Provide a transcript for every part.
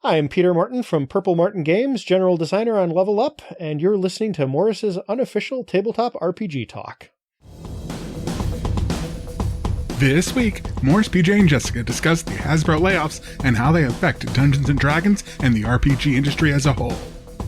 I'm Peter Martin from Purple Martin Games, general designer on Level Up, and you're listening to Morrus's unofficial tabletop RPG talk. This week, Morrus, PJ, and Jessica discuss the Hasbro layoffs and how they affect Dungeons & Dragons and the RPG industry as a whole.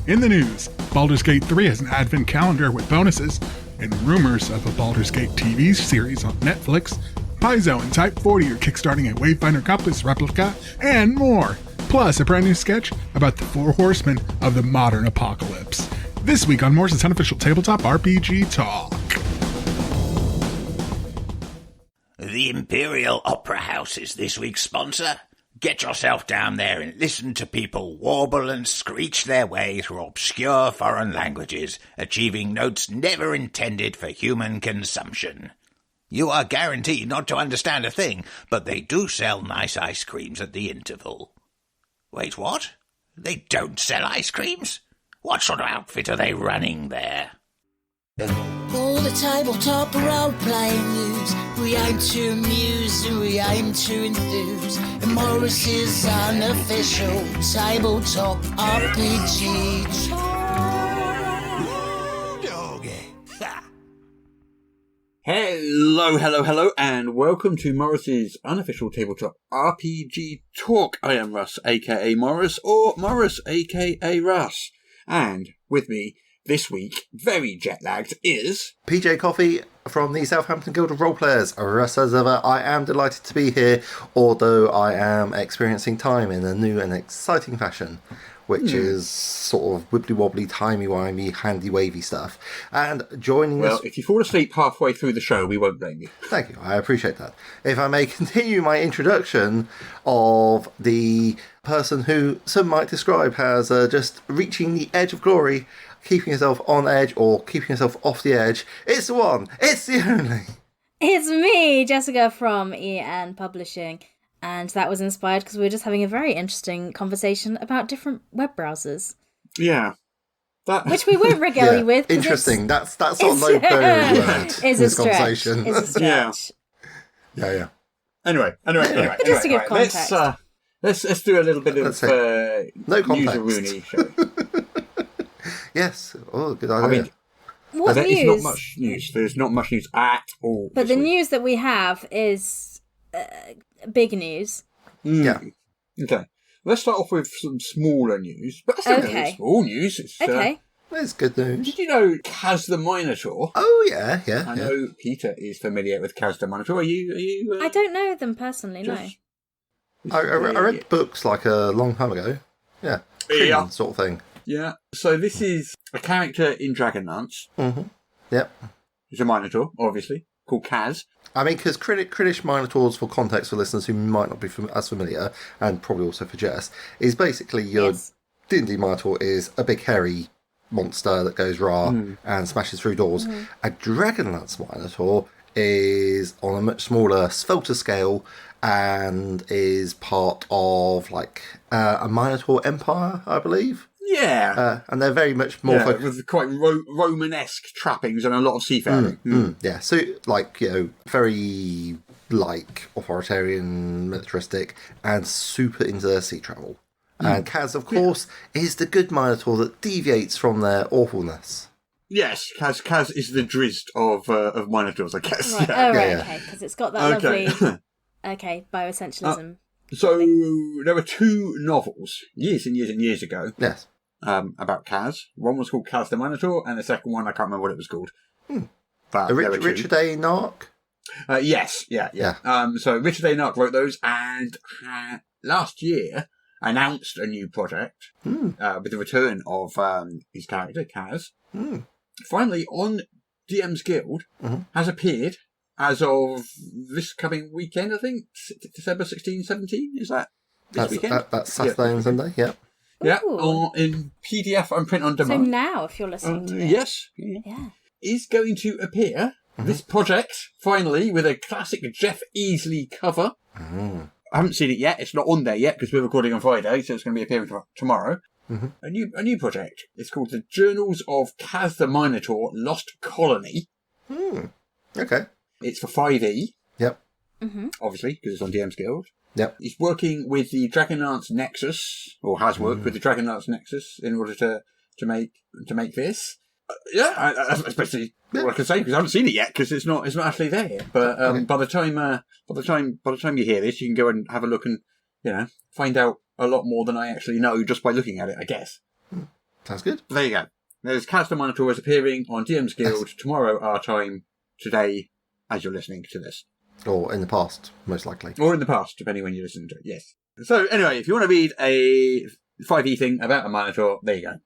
In the news, Baldur's Gate 3 has an advent calendar with bonuses, and rumors of a Baldur's Gate TV series on Netflix, Paizo and TYPE40 are kickstarting a Wayfinder Compass replica, and more. Plus, a brand new sketch about the Four Horsemen of the modern apocalypse. This week on Morrus's unofficial tabletop RPG talk. The Imperial Opera House is this week's sponsor. Get yourself down there and listen to people warble and screech their way through obscure foreign languages, achieving notes never intended for human consumption. You are guaranteed not to understand a thing, but they do sell nice ice creams at the interval. Wait, what? They don't sell ice creams? What sort of outfit are they running there? All the tabletop role-playing news. We aim to amuse and we aim to enthuse. And Morrus's unofficial tabletop RPG Hello, and welcome to Morrus's unofficial tabletop RPG talk. I am Russ, aka Morrus, or Morrus, aka Russ. And with me this week, very jet-lagged, is PJ Coffey from the Southampton Guild of Roleplayers. Russ, as ever, I am delighted to be here, although I am experiencing time in a new and exciting fashion, which is sort of wibbly-wobbly, timey-wimey, handy-wavy stuff. And joining us... Well, if you fall asleep halfway through the show, we won't blame you. Thank you, I appreciate that. If I may continue my introduction of the person who some might describe as just reaching the edge of glory, keeping yourself on edge or keeping yourself off the edge. It's the one, it's the only. It's me, Jessica from EN Publishing. And that was inspired because we were just having a very interesting conversation about different web browsers. Yeah. Which we won't regale you with. Interesting. That's not low barrier word in this conversation. It's a stretch. Yeah. Anyway. Just to give context. Let's do a little bit of no context. News-a-rooney, shall we? Yes. Oh, good idea. I mean, what there news? is not much news. There's not much news at all. But the news that we have is big news. Yeah. Okay. Let's start off with some smaller news. But still small news. It's good news. Did you know Kaz the Minotaur? Oh, yeah. I know Peter is familiar with Kaz the Minotaur. Are you? I don't know them personally, no. I read books like a long time ago. Yeah. Sort of thing. Yeah. So this is a character in Dragonlance. Mm-hmm. Yep. He's a Minotaur, obviously, called Kaz. I mean, because Kritish Minotaurs, for context for listeners who might not be as familiar, and probably also for Jess, is basically your D&D Minotaur is a big hairy monster that goes raw and smashes through doors. A Dragonlance Minotaur is on a much smaller, svelter scale and is part of like a Minotaur empire, I believe. Yeah. And they're very much more with quite Romanesque trappings and a lot of seafaring. Yeah, so like, very like authoritarian, militaristic, and super into their sea travel. And Kaz, of course, is the good Minotaur that deviates from their awfulness. Yes, Kaz is the Drizzt of Minotaurs, I guess. Right. Yeah. Okay, because it's got that lovely bioessentialism. So there were two novels years and years ago. Yes. About Kaz. One was called Kaz the Minotaur, and the second one I can't remember what it was called. But Richard A. Nark? Yes, yeah. So Richard A. Nark wrote those, and last year announced a new project with the return of his character Kaz. Finally, on DM's Guild, has appeared as of this coming weekend. I think December 16, 17. Is that this weekend? That's Saturday and Sunday. Yeah. Yeah, in PDF and print on demand. So now, if you're listening to it. Yes. Yeah. Is going to appear, this project, finally, with a classic Jeff Easley cover. I haven't seen it yet. It's not on there yet, because we're recording on Friday, so it's going to be appearing tomorrow. A new project. It's called The Journals of Kaz the Minotaur, Lost Colony. Okay. It's for 5e. Yep. Obviously, because it's on DM's Guild. Yep. He's working with the Dragonlance Nexus, or has worked with the Dragonlance Nexus in order to make this. Especially what I can say because I haven't seen it yet because it's not actually there yet. But by the time you hear this, you can go and have a look and find out a lot more than I actually know just by looking at it. I guess. Sounds good. There you go. There's Cast of Minotaurs appearing on DM's Guild tomorrow our time, today, as you're listening to this. Or in the past, most likely. Or in the past, depending when you listen to it, yes. So, anyway, if you want to read a 5e thing about a Minotaur, there you go.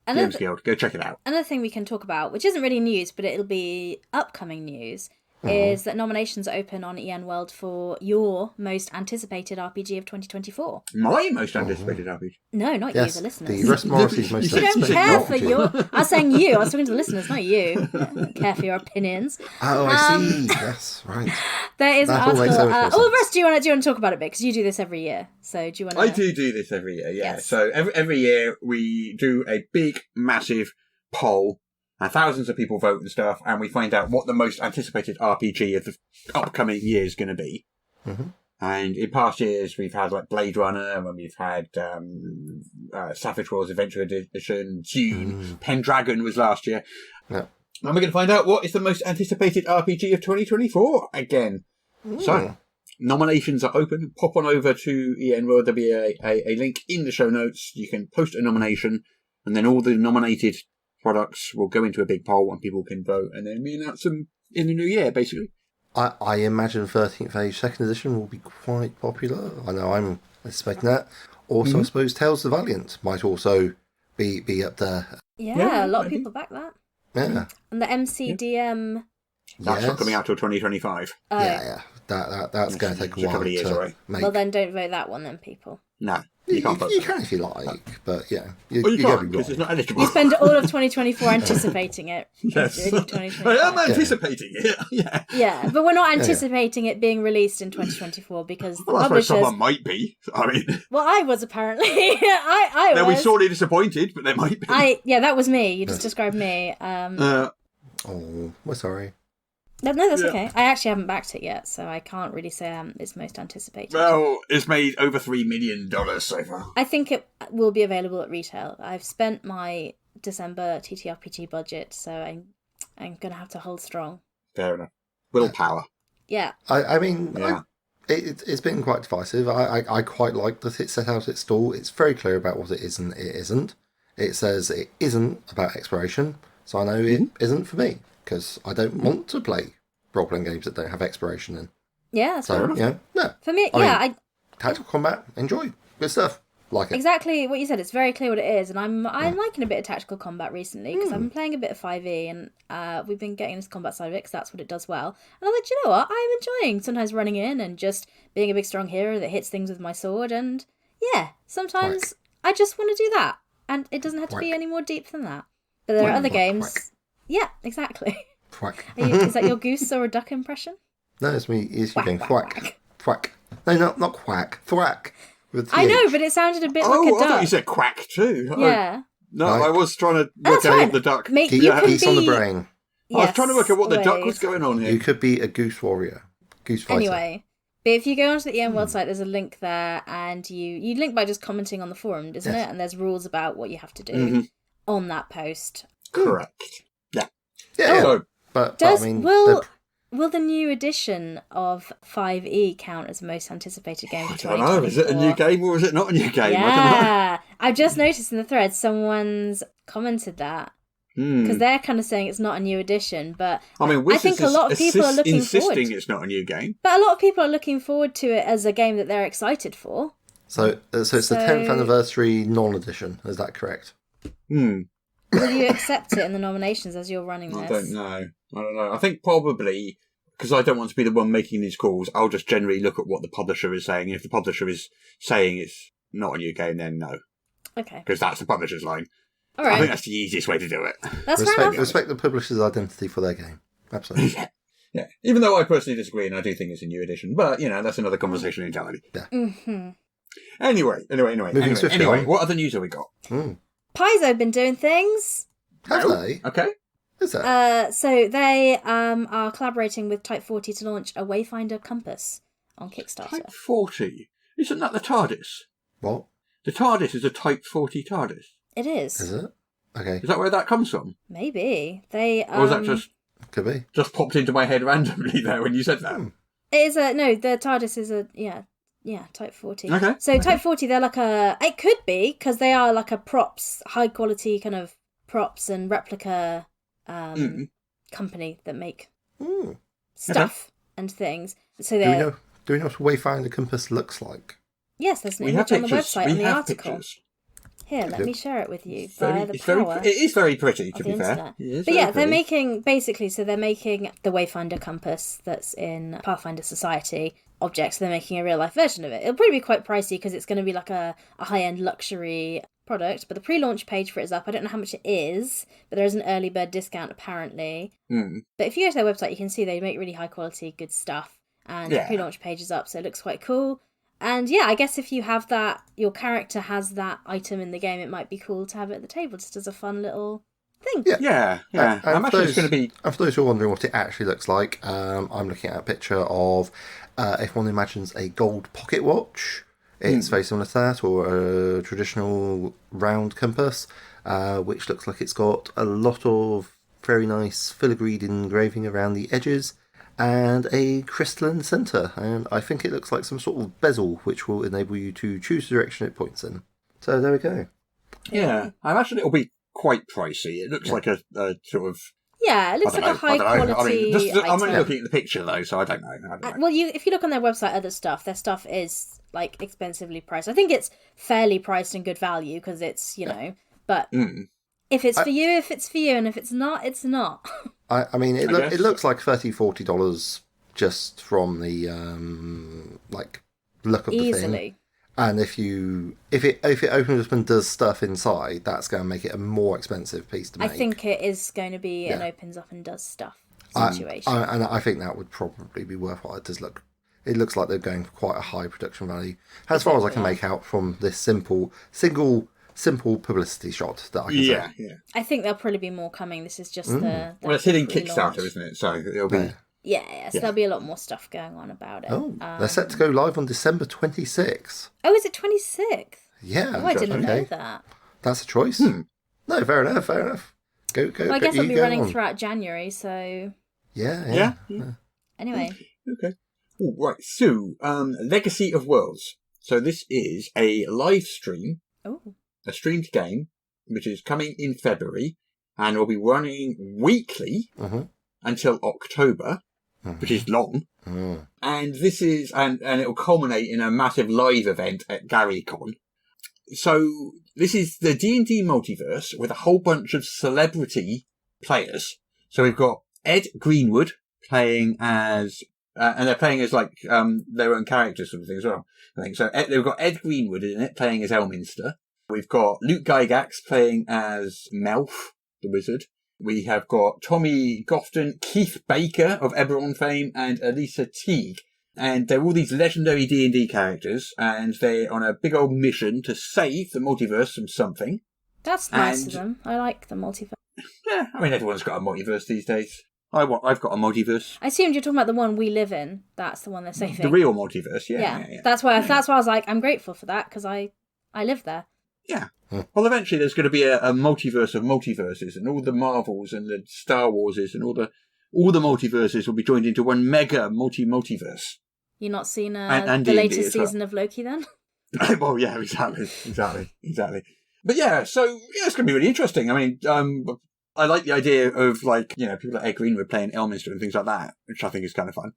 DM's Guild, go check it out. Another thing we can talk about, which isn't really news, but it'll be upcoming news, is that nominations are open on EN World for your most anticipated RPG of 2024. My most anticipated RPG? No, not you, the listeners. The rest of Morrus's most You don't anticipated care for RPG. your... I was saying you. I was talking to the listeners, not you. I don't care for your opinions. Oh, I see. Yes, right. There is That an all makes article... so much well, sense. Russ, do you want to talk about it a bit? Because you do this every year. So do you want to... I do this every year, yeah. Yes. So every year we do a big, massive poll, and thousands of people vote and stuff, and we find out what the most anticipated RPG of the upcoming year is going to be. Mm-hmm. And in past years, we've had like Blade Runner, and we've had Savage Worlds Adventure Edition, Dune, Pendragon was last year. Yeah. And we're going to find out what is the most anticipated RPG of 2024 again. So, nominations are open. Pop on over to EN World. There'll be a link in the show notes. You can post a nomination, and then all the nominated products will go into a big poll and people can vote, and then we announce them in the new year, basically. I imagine 13th Age 2nd Edition will be quite popular. I know I'm anticipating that. Also, I suppose Tales of the Valiant might also be up there. Yeah, a lot of people back that. Yeah. And the MCDM... That's not coming out till 2025. Yeah. That's going to take a while couple of years away. make. Well, then don't vote that one then, people. No, you can't vote. You can if you like, but yeah. You can't, because it's not eligible. You spend all of 2024 anticipating it. Yes. Early 2025. I am anticipating it, yeah. Yeah, but we're not anticipating it being released in 2024 because the Well, that's where publishers... someone might be. I mean... Well, I was apparently. I They'll was. be sorely disappointed, but they might be. Yeah, that was me. You just described me. Oh, we're sorry. No, that's okay. I actually haven't backed it yet, so I can't really say it's most anticipated. Well, it's made over $3 million so far. I think it will be available at retail. I've spent my December TTRPG budget, so I'm going to have to hold strong. Fair enough. Willpower. Yeah. I mean, Yeah. it's been quite divisive. I quite like that it set out its stall. It's very clear about what it is and it isn't. It says it isn't about exploration, so I know it isn't for me, because I don't want to play role-playing games that don't have exploration in. Yeah, that's So, right. yeah, no. For me, Tactical combat, enjoy. Good stuff. Like it. Exactly what you said. It's very clear what it is, and I'm liking a bit of tactical combat recently because I've been playing a bit of 5e, and we've been getting this combat side of it because that's what it does well. And I'm like, you know what? I'm enjoying sometimes running in and just being a big strong hero that hits things with my sword, and yeah, sometimes I just want to do that, and it doesn't have to be any more deep than that. But there are other games. Yeah, exactly. Thwack. Is that your goose or a duck impression? No, it's me. It's you Whack, going whack, thwack. whack. Thwack. No, not quack. Thwack. With I know, TH. but it sounded a bit Oh, like a I thought duck. you said quack too. Yeah. No, Right. I was trying to That's work out fine. the duck. Mate, Keep you your can piece be... on the brain. I was trying to work out what the duck always. was going on here. You could be a goose warrior. Goose fighter. Anyway, but if you go onto the EN World site, there's a link there, and you link by just commenting on the forum, isn't it? And there's rules about what you have to do on that post. Correct. Yeah. Yeah. So, But Does I mean, will the new edition of 5e count as the most anticipated game for I don't know. 2024? Is it a new game or is it not a new game? I don't know. Yeah, I've just noticed in the thread someone's commented that. Because they're kind of saying it's not a new edition, but I mean, I think a lot of people are looking forward. insisting it's not a new game. But a lot of people are looking forward to it as a game that they're excited for. so it's the 10th anniversary non-edition. Is that correct? Will you accept it in the nominations as you're running this? I don't know. I think probably, because I don't want to be the one making these calls, I'll just generally look at what the publisher is saying. If the publisher is saying it's not a new game, then no. Okay. Because that's the publisher's line. All I think right. that's the easiest way to do it. That's fair enough. Respect the publisher's identity for their game. Absolutely. Yeah. Even though I personally disagree and I do think it's a new edition. But, that's another conversation entirely. Yeah. Mm-hmm. Anyway, Moving swiftly on. what other news have we got? Paizo have been doing things. Have they? Okay. Is that? So they are collaborating with TYPE40 to launch a Wayfinder Compass. on Kickstarter. Type 40? Isn't that the TARDIS? What? The TARDIS is a Type 40 TARDIS. It is. Is it? Okay. Is that where that comes from? Maybe. They, Or was that Could be. just popped into my head randomly there when you said that? It is no, the TARDIS is Type 40. Okay. So Type 40, they're like it could be, because they are like a props, high quality kind of props and replica company that make stuff and things. So Do we know what Wayfinder Compass looks like? Yes, there's an We have image on the pictures. website We on the have article. pictures. Here, let me share it with you It's via the it's power. it is very pretty, to of be the fair. internet. It is But very yeah, they're pretty. making the Wayfinder Compass that's in Pathfinder Society objects. They're making a real life version of it. It'll probably be quite pricey because it's going to be like a high end luxury product. But the pre-launch page for it is up. I don't know how much it is, but there is an early bird discount apparently. But if you go to their website, you can see they make really high quality, good stuff. And the pre-launch page is up, so it looks quite cool. And yeah, I guess if you have that, your character has that item in the game, it might be cool to have it at the table just as a fun little thing. Yeah. I imagine it's going to be... And for those who are wondering what it actually looks like, I'm looking at a picture of, if one imagines a gold pocket watch, it's very similar to that, or a traditional round compass, which looks like it's got a lot of very nice filigreed engraving around the edges, and a crystalline centre, and I think it looks like some sort of bezel which will enable you to choose the direction it points in. So there we go. Yeah, I imagine it'll be quite pricey. It looks like a sort of... Yeah, it looks like a high quality I'm only item. looking at the picture though, so I don't know. Well, if you look on their website, their stuff is like expensively priced. I think it's fairly priced and good value because it's, but if it's for you, and if it's not, it's not. I mean, it looks like $30-40 just from the look of the thing. And if it opens up and does stuff inside, that's going to make it a more expensive piece to make. I think it is going to be an opens up and does stuff situation. And I think that would probably be worthwhile. It looks like they're going for quite a high production value, as far as I can make out from this simple publicity shot that I can see. Yeah. I think there'll probably be more coming. This is just the Well, it's hitting pre-launch. Kickstarter, isn't it? So it'll be... Yeah, so there'll be a lot more stuff going on about it. Oh, they're set to go live on December 26th. Oh, is it 26th? Yeah. Oh, I didn't know that. That's a choice. No, fair enough. Go. Well, I guess it'll be running throughout January, so... Yeah. Anyway. Okay. Ooh, right, so, Legacy of Worlds. So this is a live stream, a streamed game, which is coming in February, and will be running weekly until October, which is long. And this is, and it will culminate in a massive live event at GaryCon. So this is the D&D multiverse with a whole bunch of celebrity players. So we've got Ed Greenwood playing as, and they're playing as like their own characters sort of thing as well. I think so. They've got Ed Greenwood in it playing as Elminster. We've got Luke Gygax playing as Melf, the wizard. We have got Tommy Gofton, Keith Baker of Eberron fame, and Elisa Teague. And they're all these legendary D&D characters, and they're on a big old mission to save the multiverse from something. That's nice of them. I like the multiverse. Yeah, I mean, everyone's got a multiverse these days. I've got a multiverse. I assumed you're talking about the one we live in. That's the one they're saving. The real multiverse, yeah. That's why I was like, I'm grateful for that, because I live there. Yeah. Well, eventually there's going to be a multiverse of multiverses, and all the Marvels and the Star Warses and all the multiverses will be joined into one mega multiverse. You're not seen and the D&D latest well. season of Loki then? Well, yeah, exactly. But yeah, so yeah, it's going to be really interesting. I mean, I like the idea of like, people like Ed Greenwood playing Elminster and things like that, which I think is kind of fun.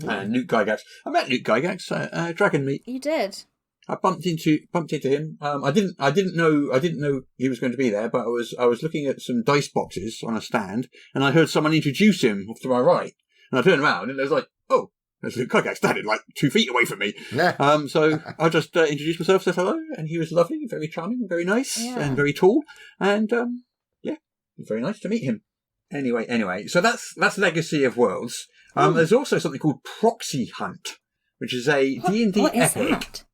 And Luke Gygax. I met Luke Gygax at Dragon Meet. You did. I bumped into him. I didn't know he was going to be there, but I was looking at some dice boxes on a stand, and I heard someone introduce him off to my right, and I turned around and I was like, oh, there's Luke Gygax standing like 2 feet away from me. Yeah. So I just introduced myself, said hello, and he was lovely, very charming, very nice, and very tall, and it was very nice to meet him. Anyway, so that's Legacy of Worlds. There's also something called Proxy Hunt, which is a D&D what is epic. that?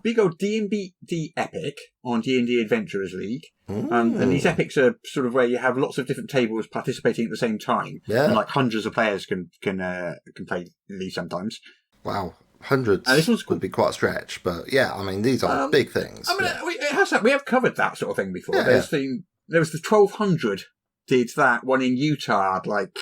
Big old D&D epic on D&D Adventurers League. And these epics are sort of where you have lots of different tables participating at the same time. Yeah. And like hundreds of players can play these sometimes. Wow. hundreds would be quite a stretch, but yeah, I mean, these are big things. I mean, we have covered that sort of thing before. Yeah. There was the 1200 did that one in Utah, like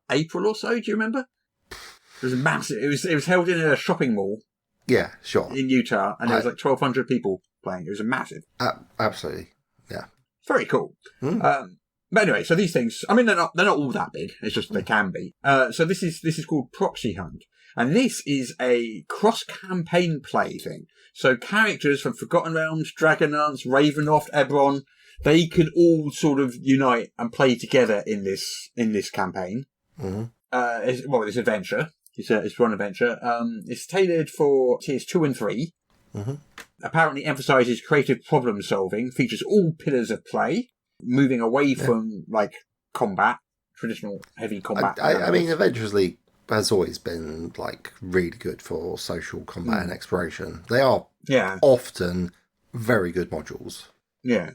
April or so. Do you remember? It was massive. It was held in a shopping mall. Yeah, sure. In Utah, and there was like 1,200 people playing. It was a massive. Absolutely, yeah. Very cool. But anyway, so these things, I mean, they're not all that big. It's just they can be. So this is called Proxy Hunt, and this is a cross-campaign play thing. So characters from Forgotten Realms, Dragonlance, Ravenloft, Eberron, they can all sort of unite and play together in this campaign. This adventure. It's one adventure. It's tailored for tiers 2 and 3. Apparently emphasises creative problem solving, features all pillars of play, moving away from like combat, traditional heavy combat. I mean, Adventurers League has always been like really good for social combat and exploration. They are often very good modules. Yeah.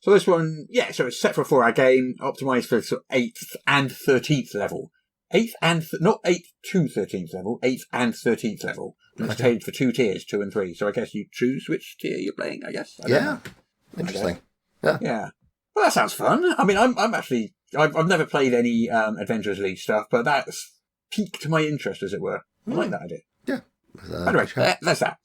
So this one, so it's set for a 4-hour game, optimised for sort of 8th and 13th level. 8th and not 8th to 13th level, 8th and 13th level. And it's tailored for 2 tiers, 2 and 3. So I guess you choose which tier you're playing, I guess. I don't know. Interesting. Yeah. Well, that sounds fun. I mean, I've never played any Adventurers League stuff, but that's piqued my interest, as it were. I like that idea. Yeah. Anyway, that's that.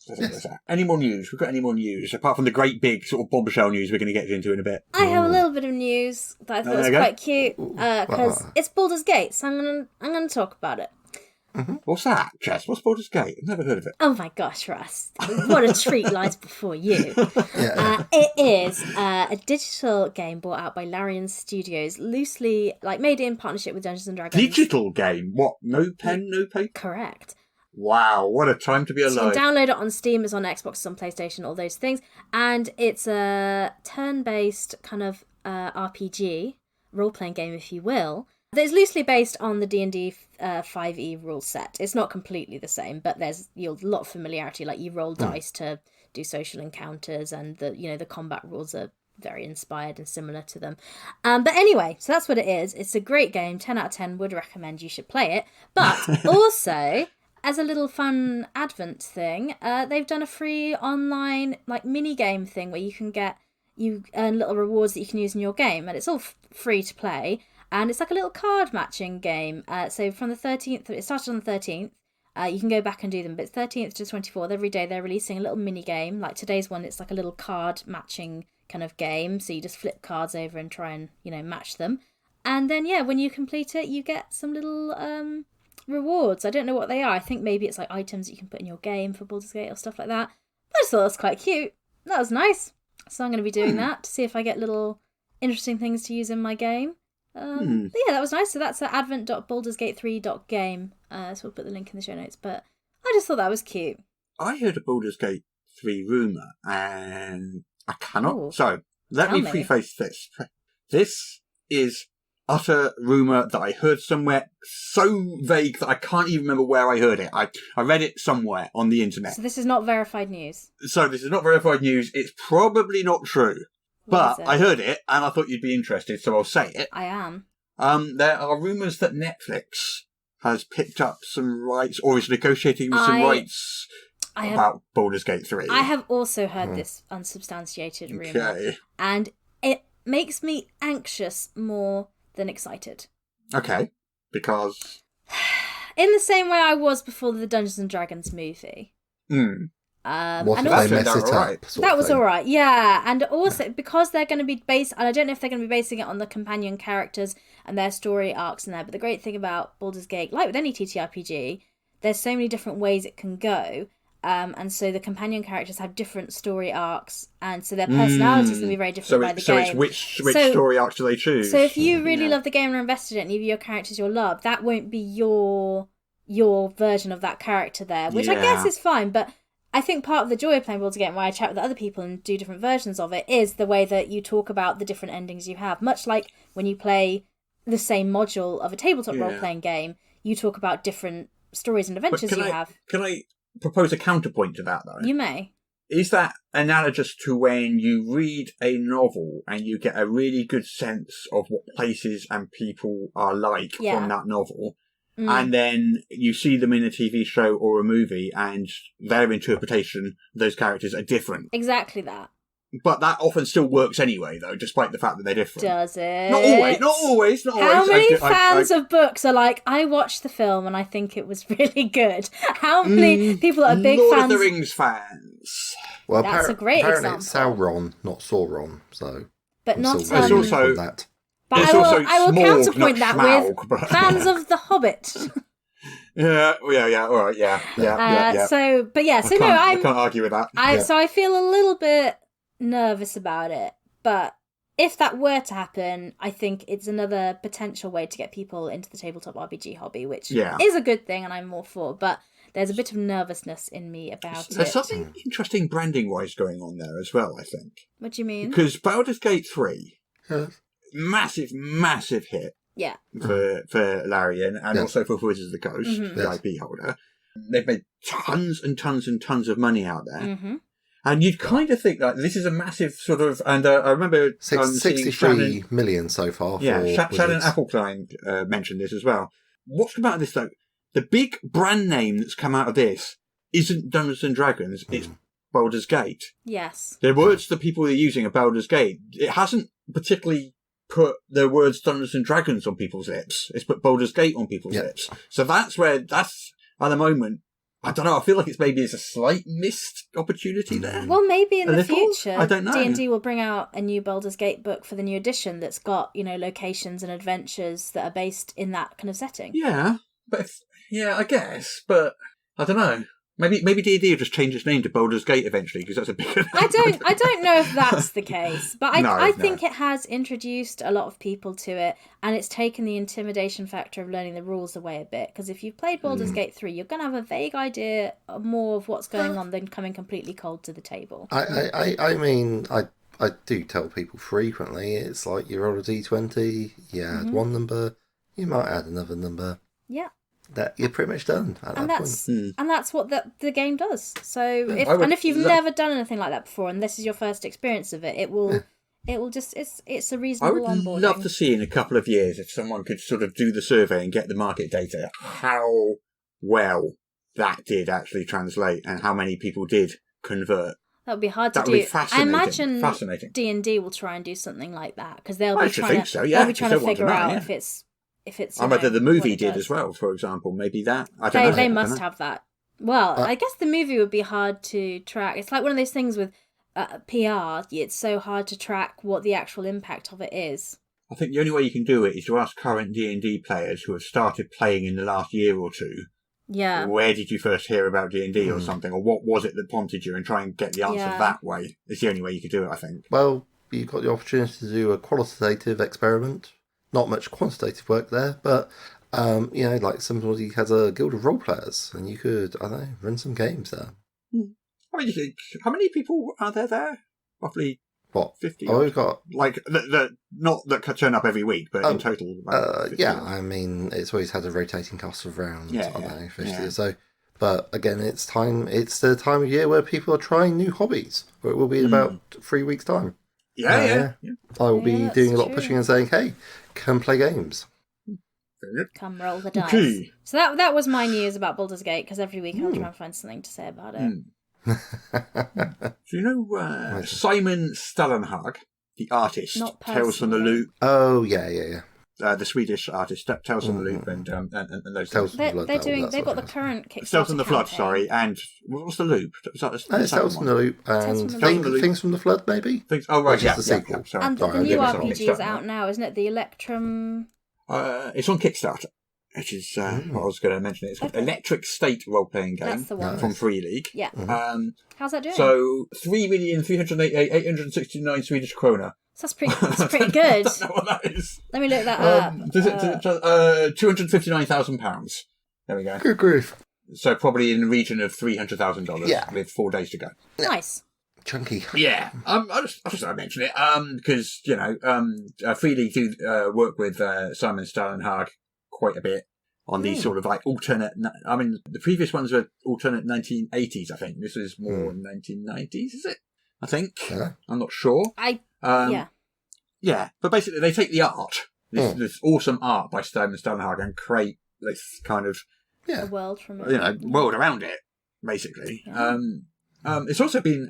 Any more news? We've got any more news? Apart from the great big sort of bombshell news we're going to get into in a bit. I have a little bit of news that I thought was quite cute, because it's Baldur's Gate, so I'm gonna talk about it. What's that, Jess? What's Baldur's Gate? I've never heard of it. Oh my gosh, Russ. What a treat lies before you. It is a digital game brought out by Larian Studios, loosely made in partnership with Dungeons & Dragons. Digital game? What? No pen, no paper? Correct. Wow, what a time to be alive. So you can download it on Steam, it's on Xbox, it's on PlayStation, all those things. And it's a turn-based kind of RPG, role-playing game, if you will, that is loosely based on the D&D 5e rule set. It's not completely the same, but there's a lot of familiarity. Like, you roll dice to do social encounters, and the combat rules are very inspired and similar to them. But anyway, so that's what it is. It's a great game, 10 out of 10, would recommend you should play it. But also, as a little fun Advent thing, they've done a free online mini game thing where you earn little rewards that you can use in your game, and it's all free to play. And it's like a little card matching game. So from the 13th, it started on the 13th. You can go back and do them, but it's 13th to 24th. Every day they're releasing a little mini game. Like today's one, it's like a little card matching kind of game. So you just flip cards over and try and, match them. And then, when you complete it, you get some little rewards. I don't know what they are. I think maybe it's like items that you can put in your game for Baldur's Gate or stuff like that. I just thought that was quite cute. That was nice. So I'm going to be doing that to see if I get little interesting things to use in my game. That was nice. So that's at advent.baldursgate3.game. So we'll put the link in the show notes. But I just thought that was cute. I heard a Baldur's Gate 3 rumour, and I cannot. So let me preface this. This is utter rumour that I heard somewhere, so vague that I can't even remember where I heard it. I read it somewhere on the internet. So this is not verified news. It's probably not true. But I heard it, and I thought you'd be interested, so I'll say it. I am. There are rumours that Netflix has picked up some rights, or is negotiating with some rights about Baldur's Gate 3. I have also heard this unsubstantiated rumour. And it makes me anxious more than excited. Okay, because? In the same way I was before the Dungeons & Dragons movie. What if they mess it up? That was alright, yeah. And also, because they're going to be based, and I don't know if they're going to be basing it on the companion characters and their story arcs in there, but the great thing about Baldur's Gate, like with any TTRPG, there's so many different ways it can go. And so the companion characters have different story arcs, and so their personalities can be very different by the game. So it's which story arcs do they choose? So if you really love the game and are invested in it, and if your characters your love, that won't be your version of that character there, which I guess is fine, but I think part of the joy of playing Baldur's Gate, and why I chat with other people and do different versions of it, is the way that you talk about the different endings you have. Much like when you play the same module of a tabletop role-playing game, you talk about different stories and adventures have. Can I propose a counterpoint to that, though? You may. Is that analogous to when you read a novel and you get a really good sense of what places and people are like from that novel? and then you see them in a TV show or a movie, and their interpretation of those characters are different. Exactly that. But that often still works anyway, though, despite the fact that they're different. Does it? Not always. How many fans of books are like, I watched the film and I think it was really good? How many people are big Lord fans? of the Rings fans. Well, That's a great apparently example. it's Sauron, not Sauron, so... But I'm not still waiting also- on that. But It's I will also counterpoint Smaug, that not with Smaug, but- fans of The Hobbit. Yeah, all right, yeah. So I can't argue with that. So I feel a little bit nervous about it, but if that were to happen, I think it's another potential way to get people into the tabletop RPG hobby, which is a good thing, and I'm all for. But there's a bit of nervousness in me about it. There's something interesting branding-wise going on there as well, I think. What do you mean? Because Baldur's Gate 3, massive hit Yeah. for Larian and also for Wizards of the Coast, the IP holder. They've made tons and tons and tons of money out there. Mm-hmm. And you'd kind of think that this is a massive sort of... And I remember... 63 million so far. Yeah, for Shannon Wizards. Applekind mentioned this as well. What's come out of this, though? The big brand name that's come out of this isn't Dungeons and Dragons, it's Baldur's Gate. Yes. The words that people are using are Baldur's Gate. It hasn't particularly put the words Dungeons and Dragons on people's lips. It's put Baldur's Gate on people's lips. So that's at the moment, I don't know, I feel like it's a slight missed opportunity there. Well, maybe in A the little? future, I don't know. D&D will bring out a new Baldur's Gate book for the new edition that's got, locations and adventures that are based in that kind of setting. Yeah, but I guess, but I don't know. Maybe D&D will just change its name to Baldur's Gate eventually, because that's a bigger name. I don't know if that's the case, but I No. think it has introduced a lot of people to it, and it's taken the intimidation factor of learning the rules away a bit. Because if you've played Baldur's Gate 3, you're going to have a vague idea more of what's going on than coming completely cold to the table. I mean, I do tell people frequently, it's like you roll a d20, you add one number, you might add another number. Yeah. That you're pretty much done at that point. And that's what the game does. So if you've never done anything like that before, and this is your first experience of it, it will just it's a I reasonable would onboarding. love to see in a couple of years if someone could sort of do the survey and get the market data, how well that did actually translate and how many people did convert. That would be hard to That do. would be fascinating. I imagine Fascinating. D&D will try and do something like that because they'll I be should trying think to so, yeah, they'll be trying to because they want figure to know, out yeah. if it's. I bet the movie what it did does. as well, for example. Maybe that. I don't know. They I don't must know. have that. Well, I guess the movie would be hard to track. It's like one of those things with PR. It's so hard to track what the actual impact of it is. I think the only way you can do it is to ask current D&D players who have started playing in the last year or two. Yeah. Where did you first hear about D&D or something? Or what was it that prompted you, and try and get the answer that way. It's the only way you could do it, I think. Well, you've got the opportunity to do a qualitative experiment. Not much quantitative work there, but, like somebody has a guild of role players, and you could, I don't know, run some games there. I mean, you think, how many people are there? Roughly What? 50? Oh, we've got... Like, not that turn up every week, but in total. About 50 yeah, I mean, it's always had a rotating cast of around, I don't know, 50 yeah. or so. But again, it's the time of year where people are trying new hobbies, where it will be in about 3 weeks' time. Yeah. I will be that's doing a lot of true. pushing and saying, hey, come play games. Very good. Come roll the dice. Okay. So that was my news about Baldur's Gate, because every week I'll try and find something to say about it. Do you know Simon Stallenhag, the artist, Not Tales from the personally. Loop, Oh, yeah. the Swedish artist, Tales from the Loop, and those Tales things. from the Blood, They're that doing. all that They've got sort the of current Kickstarter Tales from the Flood, campaign. sorry, and what was the Loop? Was that the It's Tales from the Loop Tales and from the Loop. Things from the Flood, maybe? Things, oh, right, Which is yeah. the sequel. Sorry. And Sorry, the I new did miss RPG is out now, isn't it? The Electrum. It's on Kickstarter, which is what I was going to mention. It's called Electric State role-playing game That's the one. from Free League. Yeah. How's that doing? So 3,388,869 Swedish krona. So that's pretty good. I don't know what that is. Let me look that up. £259,000. There we go. Good grief. So probably in the region of $300,000 Yeah. with 4 days to go. Nice. Chunky. Yeah, I just thought I'd mention it because Free League do work with Simon Stallenhag quite a bit on these sort of like alternate. I mean, the previous ones were alternate 1980s. I think this is more 1990s. Is it? I think. Yeah. I'm not sure. Yeah. Yeah, but basically they take the art, this awesome art by Simon Stallenhag, and create this kind of The world from it. world around it, basically. Yeah. It's also been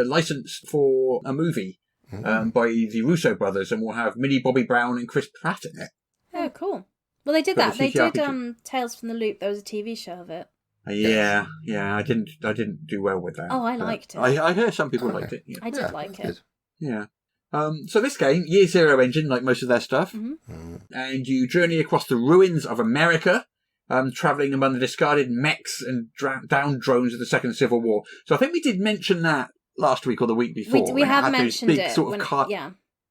licensed for a movie by the Russo brothers, and will have Millie Bobby Brown and Chris Pratt in it. Oh, cool. Well, they did that. They did Tales from the Loop. There was a TV show of it. Yeah. I didn't do well with that. Oh, I liked it. I heard some people liked it. Yeah. I did like it. Yeah. So this game, Year Zero engine, like most of their stuff, and you journey across the ruins of America, travelling among the discarded mechs and downed drones of the Second Civil War. So I think we did mention that last week or the week before. We have mentioned it. Sort of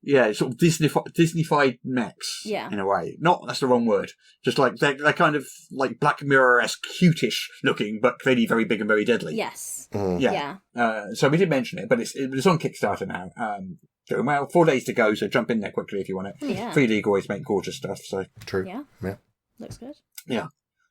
yeah, sort of Disneyfied mechs, in a way. That's the wrong word. Just like, they're kind of like Black Mirror-esque, cutish looking, but clearly very big and very deadly. Yes. Yeah. So we did mention it, but it's on Kickstarter now. Doing well. 4 days to go, so jump in there quickly if you want it. Yeah. Free League always make gorgeous stuff, so. True. Yeah. Looks good. Yeah.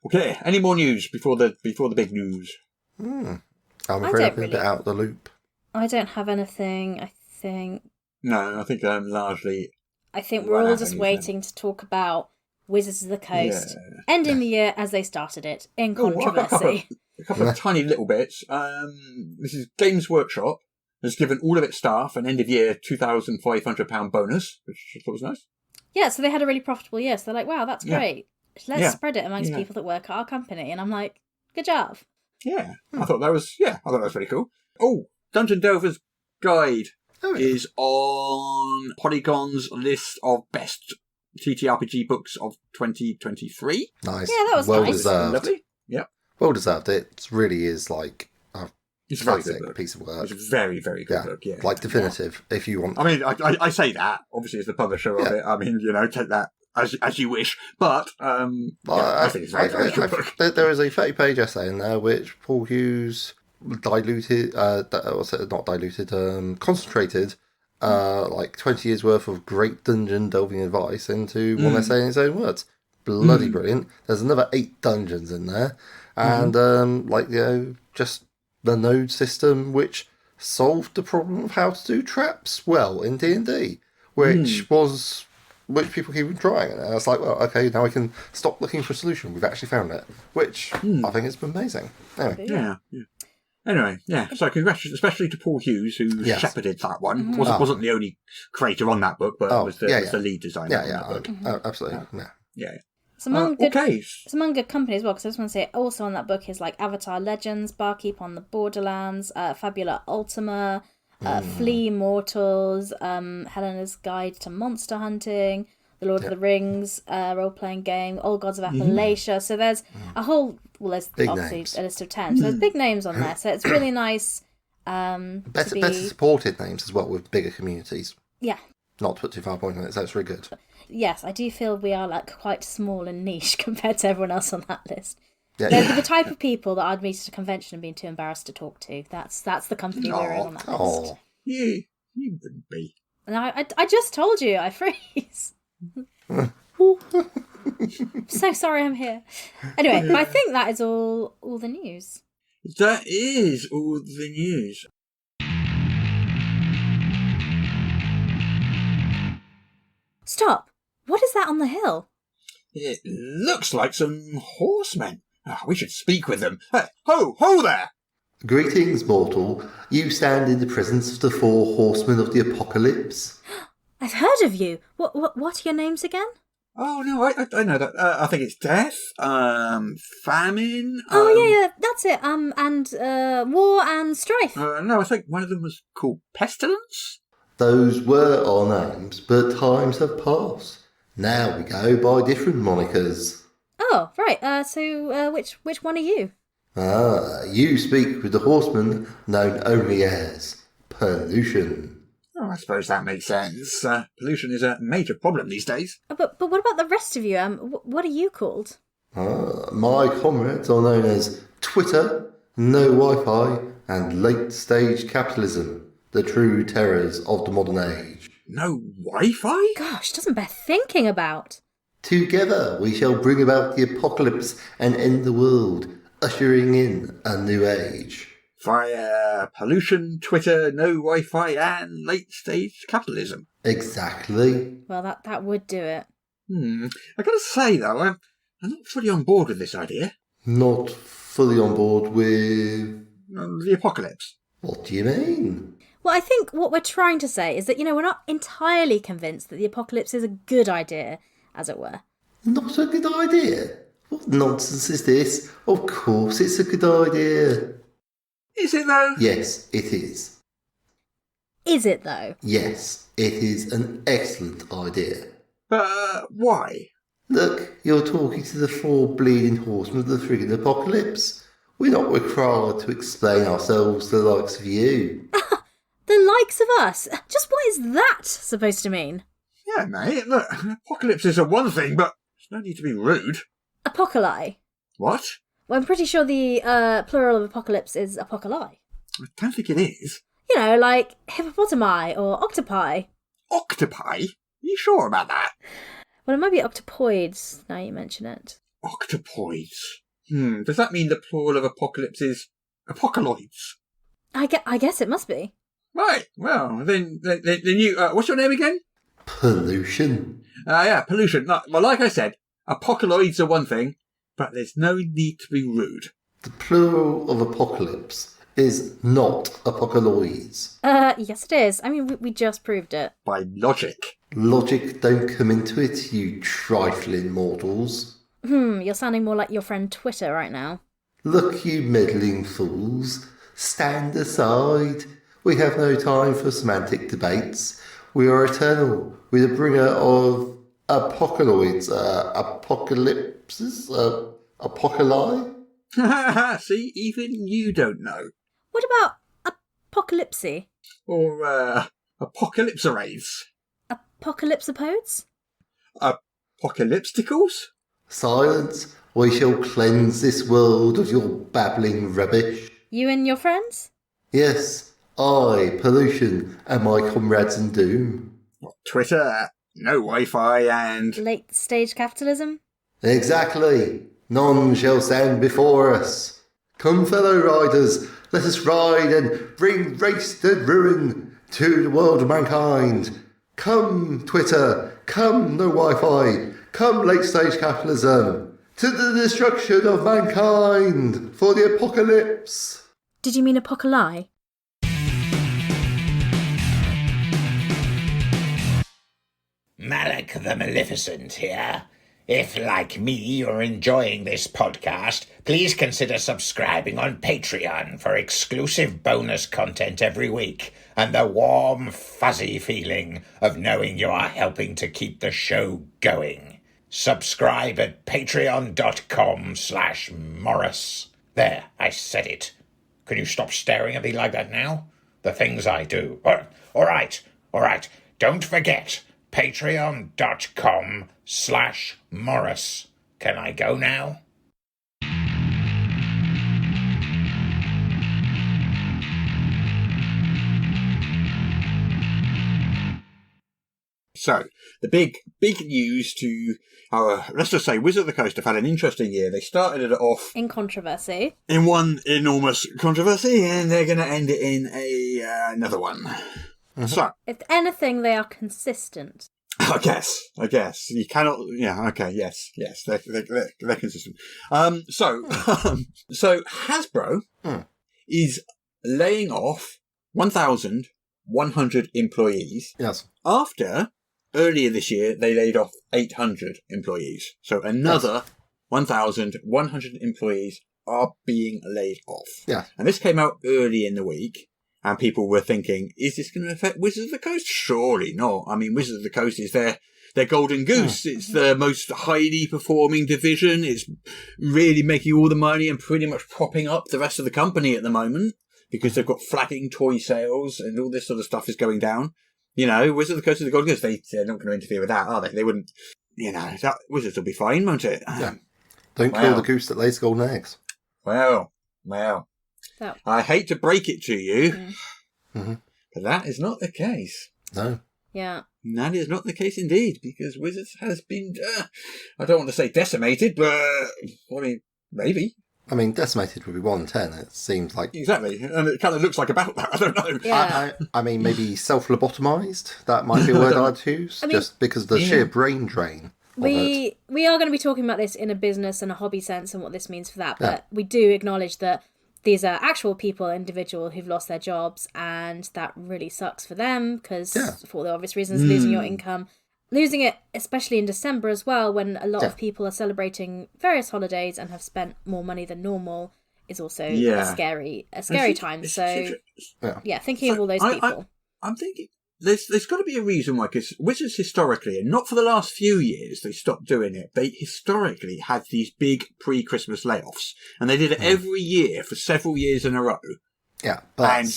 Okay, any more news before the big news? I'm afraid I've been a bit out of the loop. I don't have anything, I think. No, I think largely... I think we're all just waiting to talk about Wizards of the Coast, ending the year as they started it, in controversy. A couple of tiny little bits. This is Games Workshop has given all of its staff an end-of-year £2,500 bonus, which I thought was nice. Yeah, so they had a really profitable year, so they're like, wow, that's great. Let's spread it amongst people that work at our company. And I'm like, good job. Yeah, I thought that was pretty cool. Oh, Dungeon Delver's Guide is on Polygon's list of best TTRPG books of 2023. Nice. Yeah, that was well nice. Deserved. Lovely. Yep. Well deserved. It really is like a it's a very classic good book. piece of work. It's a very, very good book, yeah. Like definitive, if you want. I mean, I say that, obviously, as the publisher of it. I mean, take that as you wish. But I think it's a very good book. There is a 30-page essay in there which Paul Hughes concentrated like 20 years worth of great dungeon delving advice into one essay in his own words. Bloody brilliant. There's another 8 dungeons in there, and just the node system which solved the problem of how to do traps well in D&D, which people keep trying, and I was like, well, okay, now we can stop looking for a solution. We've actually found it, which I think has been amazing. Anyway. Anyway, so congratulations, especially to Paul Hughes, who shepherded that one. Wasn't the only creator on that book, but was the lead designer on that book. Absolutely. Yeah. It's among good company as well, because I just want to say, also on that book is like Avatar Legends, Barkeep on the Borderlands, Fabula Ultima, Flea Mortals, Helena's Guide to Monster Hunting, The Lord of the Rings role-playing game, Old Gods of Appalachia. So there's a whole, there's big obviously names. a list of 10. So there's big names on there. So it's really nice. Better supported names as well with bigger communities. Yeah. Not to put too far point on it, so it's really good. Yes, I do feel we are like quite small and niche compared to everyone else on that list. Yeah, They're the type of people that I'd meet at a convention and being too embarrassed to talk to. That's the company we're in on that list. You wouldn't be. And I just told you, I freeze. So sorry I'm here. Anyway, but I think that is all the news. That is all the news. Stop! What is that on the hill? It looks like some horsemen. We should speak with them. Ho there! Greetings, mortal. You stand in the presence of the Four Horsemen of the Apocalypse. I've heard of you. What are your names again? Oh, no, I know that. I think it's death, famine. Yeah, that's it. And war and strife. No, I think one of them was called pestilence. Those were our names, but times have passed. Now we go by different monikers. Oh, right. So which one are you? You speak with the horseman known only as pollution. Oh, I suppose that makes sense. Pollution is a major problem these days. But what about the rest of you? What are you called? My comrades are known as Twitter, No Wi-Fi, and late-stage capitalism, the true terrors of the modern age. No Wi-Fi? Gosh, doesn't bear thinking about. Together we shall bring about the apocalypse and end the world, ushering in a new age. Via pollution, Twitter, no Wi-Fi, and late-stage capitalism. Exactly. Well, that would do it. I gotta say, though, I'm not fully on board with this idea. Not fully on board with... The apocalypse. What do you mean? Well, I think what we're trying to say is that, we're not entirely convinced that the apocalypse is a good idea, as it were. Not a good idea? What nonsense is this? Of course it's a good idea. Is it, though? Yes, it is. Is it, though? Yes, it is an excellent idea. But why? Look, you're talking to the 4 bleeding horsemen of the friggin' apocalypse. We're not required to explain ourselves to the likes of you. The likes of us? Just what is that supposed to mean? Yeah, mate, look, apocalypses are one thing, but there's no need to be rude. Apocali. What? Well, I'm pretty sure the plural of apocalypse is apocali. I don't think it is. Like hippopotami or octopi. Octopi? Are you sure about that? Well, it might be octopoids, now you mention it. Octopoids. Does that mean the plural of apocalypse is apocaloids? I guess it must be. Right, well, then you... what's your name again? Pollution. Yeah, pollution. Well, like I said, apocaloids are one thing, but there's no need to be rude. The plural of apocalypse is not apocaloids. Yes it is. I mean, we just proved it. By logic. Logic don't come into it, you trifling mortals. You're sounding more like your friend Twitter right now. Look, you meddling fools. Stand aside. We have no time for semantic debates. We are eternal. We're the bringer of apocaloids, apocalypses, apocali. See, even you don't know. What about apocalypsy? Or, apocalypserades. Apocalypsopodes? Apocalypsticals? Silence. We shall cleanse this world of your babbling rubbish. You and your friends? Yes, I, Pollution, and my comrades in doom. What, Twitter, no Wi-Fi, and... Late stage capitalism? Exactly. None shall stand before us. Come, fellow riders, let us ride and bring wasted ruin to the world of mankind. Come, Twitter, come, no Wi-Fi, come, late-stage capitalism, to the destruction of mankind for the apocalypse. Did you mean apocali? Malak the Maleficent here. If, like me, you're enjoying this podcast, please consider subscribing on Patreon for exclusive bonus content every week and the warm, fuzzy feeling of knowing you are helping to keep the show going. Subscribe at patreon.com/Morrus. There, I said it. Can you stop staring at me like that now? The things I do. All right. Don't forget, patreon.com/Morrus. Can I go now? So, the big news to our, let's just say, Wizard of the Coast have had an interesting year. They started it off In controversy. in one enormous controversy, and they're going to end it in another one. So, If anything, they are consistent. I guess you cannot. Yeah. Okay. Yes. They're consistent. So Hasbro is laying off 1,100 employees. Yes. After earlier this year they laid off 800 employees. So another 1,100 employees are being laid off. Yeah. And this came out early in the week. And people were thinking, is this going to affect Wizards of the Coast? Surely not. I mean, Wizards of the Coast is their golden goose. It's the most highly performing division. It's really making all the money and pretty much propping up the rest of the company at the moment because they've got flagging toy sales and all this sort of stuff is going down. You know, Wizards of the Coast is the golden goose. They're not going to interfere with that, are they? They wouldn't, Wizards will be fine, won't it? Yeah. Don't kill the goose that lays golden eggs. Well. So. I hate to break it to you, but that is not the case. No. Yeah. That is not the case indeed, because Wizards has been, I don't want to say decimated, but, I mean, maybe. I mean, decimated would be 110, it seems like. Exactly, and it kind of looks like about that, I don't know. Yeah. I mean, maybe self-lobotomized? That might be a word I'd use, just because of the sheer brain drain we are going to be talking about this in a business and a hobby sense and what this means for that, but we do acknowledge that these are actual people, individual who've lost their jobs, and that really sucks for them because, for all the obvious reasons, losing your income, losing it, especially in December as well, when a lot of people are celebrating various holidays and have spent more money than normal, is also a scary time. So, thinking of all those people. I'm thinking there's got to be a reason why, because Wizards historically, and not for the last few years, they stopped doing it. They historically had these big pre-Christmas layoffs, and they did it every year for several years in a row. Yeah, and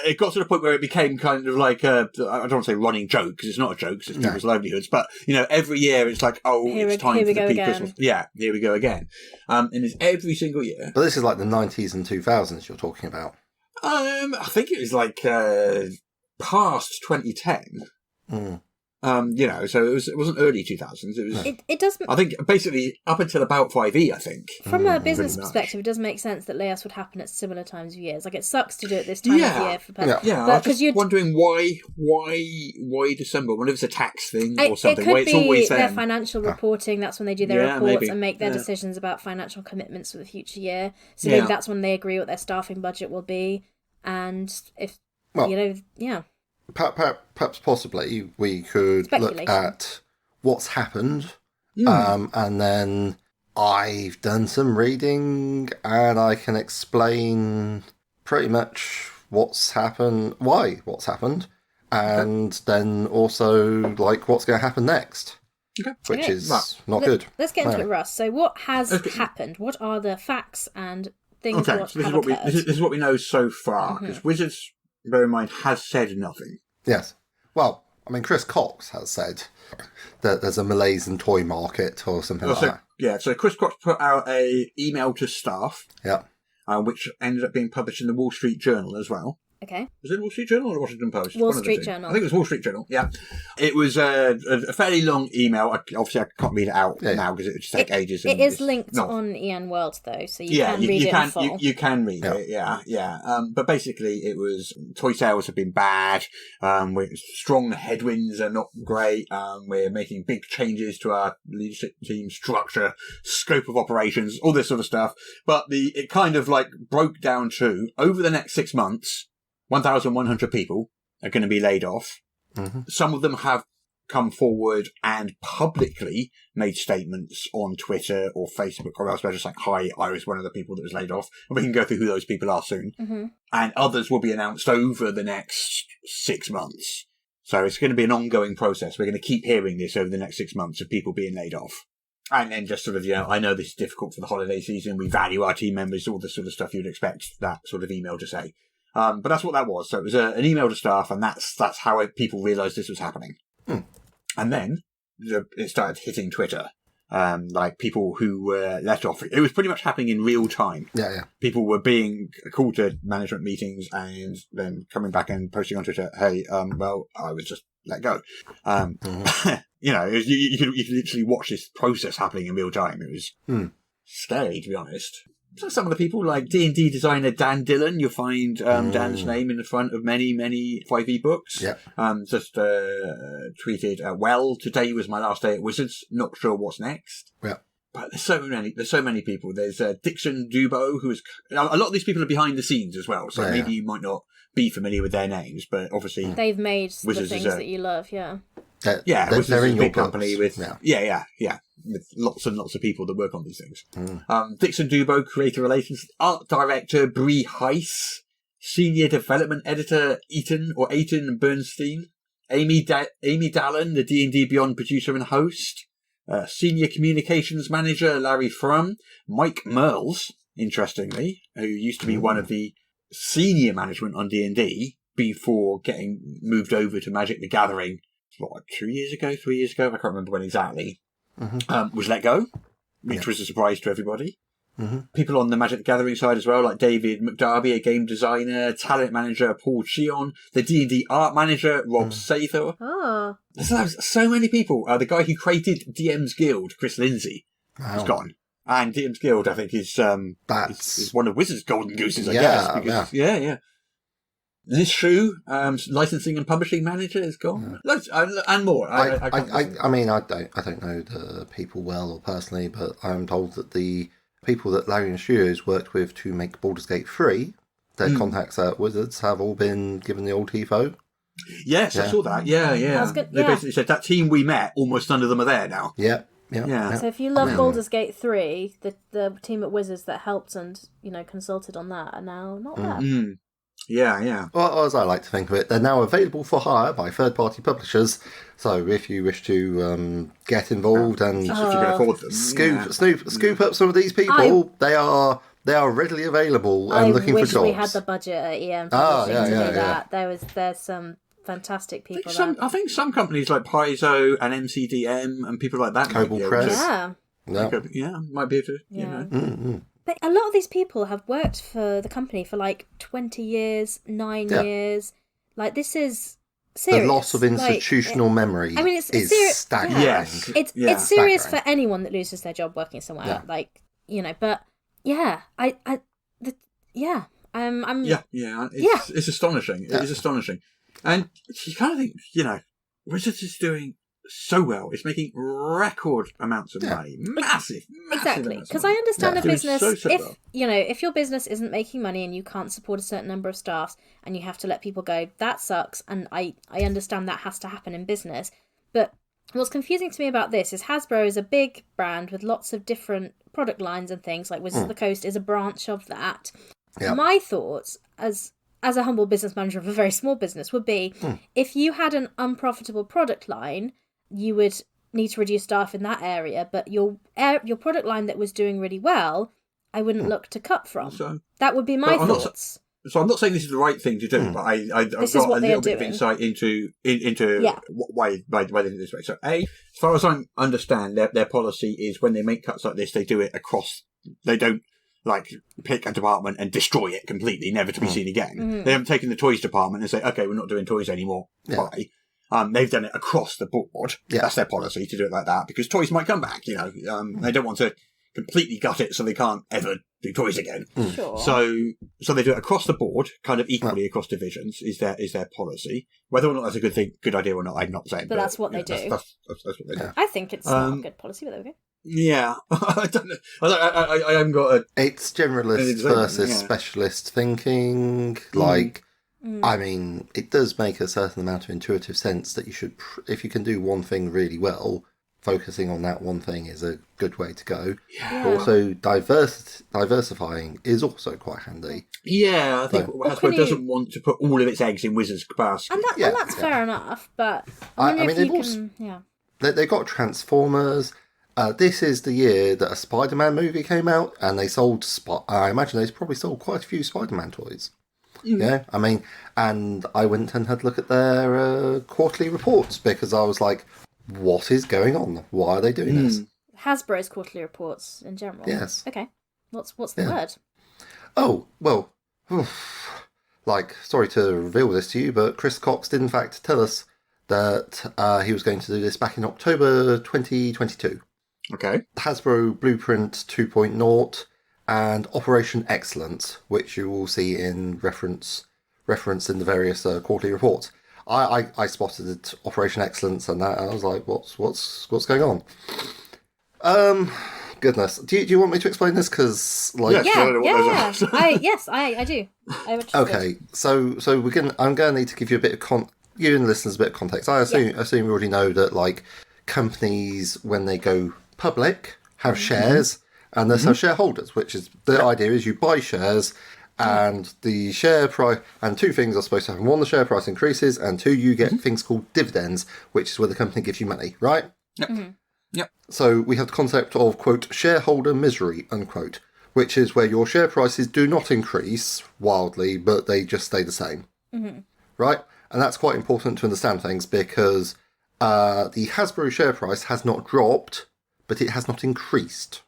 it got to the point where it became kind of like I don't want to say running joke, because it's not a joke, because it's people's livelihoods. But every year it's like, it's time for the pre-Christmas. Yeah, here we go again. And it's every single year. But this is like the 90s and 2000s you're talking about. I think it was like past 2010. So it wasn't early 2000s. It was. It does. I think basically up until about 5e. I think from a business perspective, it does make sense that layoffs would happen at similar times of years. Like it sucks to do it this time of year for I was just wondering why December? Whenever it's a tax thing or something, it could it's be always their financial reporting. That's when they do their reports and make their decisions about financial commitments for the future year. So maybe that's when they agree what their staffing budget will be, and if Perhaps possibly we could look at what's happened, and then I've done some reading and I can explain pretty much what's happened, what's happened, and then also what's going to happen next, which is not good. Let's get into it, Russ. So what has happened? What are the facts and things that have occurred? This is what we know so far, because Wizards, bear in mind, has said nothing. Yes. Well, I mean, Chris Cox has said that there's a malaise in toy market or something like that. Yeah, so Chris Cox put out a email to staff, which ended up being published in the Wall Street Journal as well. Okay. Was it Wall Street Journal or the Washington Post? Wall Street Journal. I think it was Wall Street Journal, yeah. It was a fairly long email. Obviously, I can't read it out now because it would just take ages. It is linked on EN World, though, so you can read it in full. You can read it, yeah. But basically, it was toy sales have been bad. Strong headwinds are not great. We're making big changes to our leadership team structure, scope of operations, all this sort of stuff. But it kind of broke down to, over the next 6 months, 1,100 people are going to be laid off. Mm-hmm. Some of them have come forward and publicly made statements on Twitter or Facebook or elsewhere, just like, hi, I was one of the people that was laid off. And we can go through who those people are soon. Mm-hmm. And others will be announced over the next 6 months. So it's going to be an ongoing process. We're going to keep hearing this over the next 6 months of people being laid off. And then just sort of, I know this is difficult for the holiday season. We value our team members, all the sort of stuff you'd expect that sort of email to say. But that's what that was. So it was an email to staff, and that's how people realised this was happening. And then it started hitting Twitter. People who were let off. It was pretty much happening in real time. Yeah. People were being called to management meetings and then coming back and posting on Twitter, hey, I was just let go. You could literally watch this process happening in real time. It was scary, to be honest. So some of the people, like D&D designer Dan Dillon, you'll find Dan's name in the front of many, many 5e books. Yeah. Just tweeted, today was my last day at Wizards. Not sure what's next. Yeah. But there's so many people. There's Dixon Dubo, who's a lot of these people are behind the scenes as well. So maybe you might not be familiar with their names, but obviously they've made Wizards the things that you love. Yeah. Wizards they're in is a big your company with with lots and lots of people that work on these things. Dixon Dubo, creator relations, art director Bree Heiss, senior development editor Eitan Bernstein, Amy Dallin, the D&D Beyond producer and host, senior communications manager Larry Frum, Mike Merles, interestingly, who used to be one of the senior management on D&D before getting moved over to Magic the Gathering, 3 years ago, I can't remember when exactly. Was let go, which was a surprise to everybody. People on the Magic the Gathering side as well, like David McDarby, a game designer, talent manager Paul Cheon, the D&D art manager Rob Sather. Oh, there's so many people. The guy who created DM's Guild, Chris Lindsay, is gone. And DM's Guild, I think, is one of Wizards' golden gooses, I guess. Because, Liz Shrew, licensing and publishing manager, is gone. Loads, and more. I mean, I don't know the people well or personally, but I'm told that the people that Larian Studios worked with to make Baldur's Gate 3, their contacts at Wizards have all been given the old TIFO. Yes, I saw that. Yeah. That's good. They basically said that team we met, almost none of them are there now. Yeah. So if you love Baldur's Gate 3, the team at Wizards that helped and consulted on that are now not there. Yeah. Well, as I like to think of it, they're now available for hire by third-party publishers. So if you wish to get involved and if you can afford them, scoop up some of these people, they are readily available and looking for jobs. I wish we had the budget at EM Publishing to do that. There's some fantastic people. I think some companies like Paizo and MCDM and people like that. Cobalt Press. Might be able to. Mm-hmm. But a lot of these people have worked for the company for like 20 years, 9 years. Like, this is serious. The loss of institutional memory is staggering. Yes. It's serious for anyone that loses their job working somewhere. But It's astonishing. It is astonishing. And you kind of think, Wizards is doing so well. It's making record amounts of money. Massive exactly. Because I understand a business, if your business isn't making money and you can't support a certain number of staffs and you have to let people go, that sucks. And I understand that has to happen in business. But what's confusing to me about this is Hasbro is a big brand with lots of different product lines and things. Like Wizards of the Coast is a branch of that. Yep. My thoughts as a humble business manager of a very small business would be if you had an unprofitable product line, you would need to reduce staff in that area, but your product line that was doing really well, I wouldn't look to cut from. So, that would be my thoughts. I'm not saying this is the right thing to do, but I've got a little bit of insight into why they do it this way. So, as far as I understand, their policy is when they make cuts like this, they do it across. They don't pick a department and destroy it completely, never to be seen again. They haven't taken the toys department and say, okay, we're not doing toys anymore. Bye. They've done it across the board. Yeah. That's their policy, to do it like that, because toys might come back, They don't want to completely gut it so they can't ever do toys again. Sure. So they do it across the board, kind of equally across divisions, is their policy. Whether or not that's a good idea or not, I'm not saying. But that's what they do. That's what they do. I think it's not a good policy, but there we go. Yeah, I don't know. I haven't got a... It's generalist versus specialist thinking. I mean, it does make a certain amount of intuitive sense that you should, if you can do one thing really well, focusing on that one thing is a good way to go. Yeah. Also, diversifying is also quite handy. Yeah, I think Hasbro doesn't want to put all of its eggs in Wizards' basket. And that's fair enough, but they've got Transformers. This is the year that a Spider-Man movie came out, and they sold. I imagine they probably sold quite a few Spider-Man toys. Yeah, I mean, and I went and had a look at their quarterly reports because I was like, "What is going on? Why are they doing this?" Hasbro's quarterly reports in general. Yes. Okay. What's the word? Oh well, sorry to reveal this to you, but Chris Cox did in fact tell us that he was going to do this back in October 2022. Okay. Hasbro Blueprint 2.0 and Operation Excellence, which you will see in reference in the various quarterly reports. I spotted Operation Excellence and that, and I was like, what's going on? Goodness. Do you want me to explain this? Because I do. Okay, so I'm going to need to give you a bit of you and the listeners a bit of context. I assume you already know that companies, when they go public, have shares, and there's some shareholders, which is the idea is you buy shares, and the share price, and two things are supposed to happen. One, the share price increases, and two, you get things called dividends, which is where the company gives you money, right? Yep. Yep. So we have the concept of, quote, shareholder misery, unquote, which is where your share prices do not increase wildly, but they just stay the same. Right? And that's quite important to understand things because the Hasbro share price has not dropped, but it has not increased.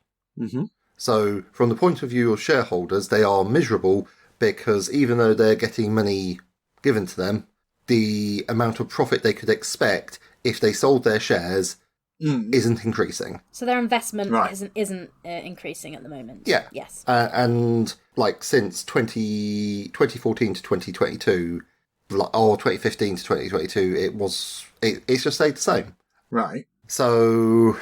So from the point of view of shareholders, they are miserable because even though they're getting money given to them, the amount of profit they could expect if they sold their shares isn't increasing. So their investment isn't increasing at the moment. Yeah. Yes. And since 2014 to 2022, or 2015 to 2022, it's just stayed the same. Right. So,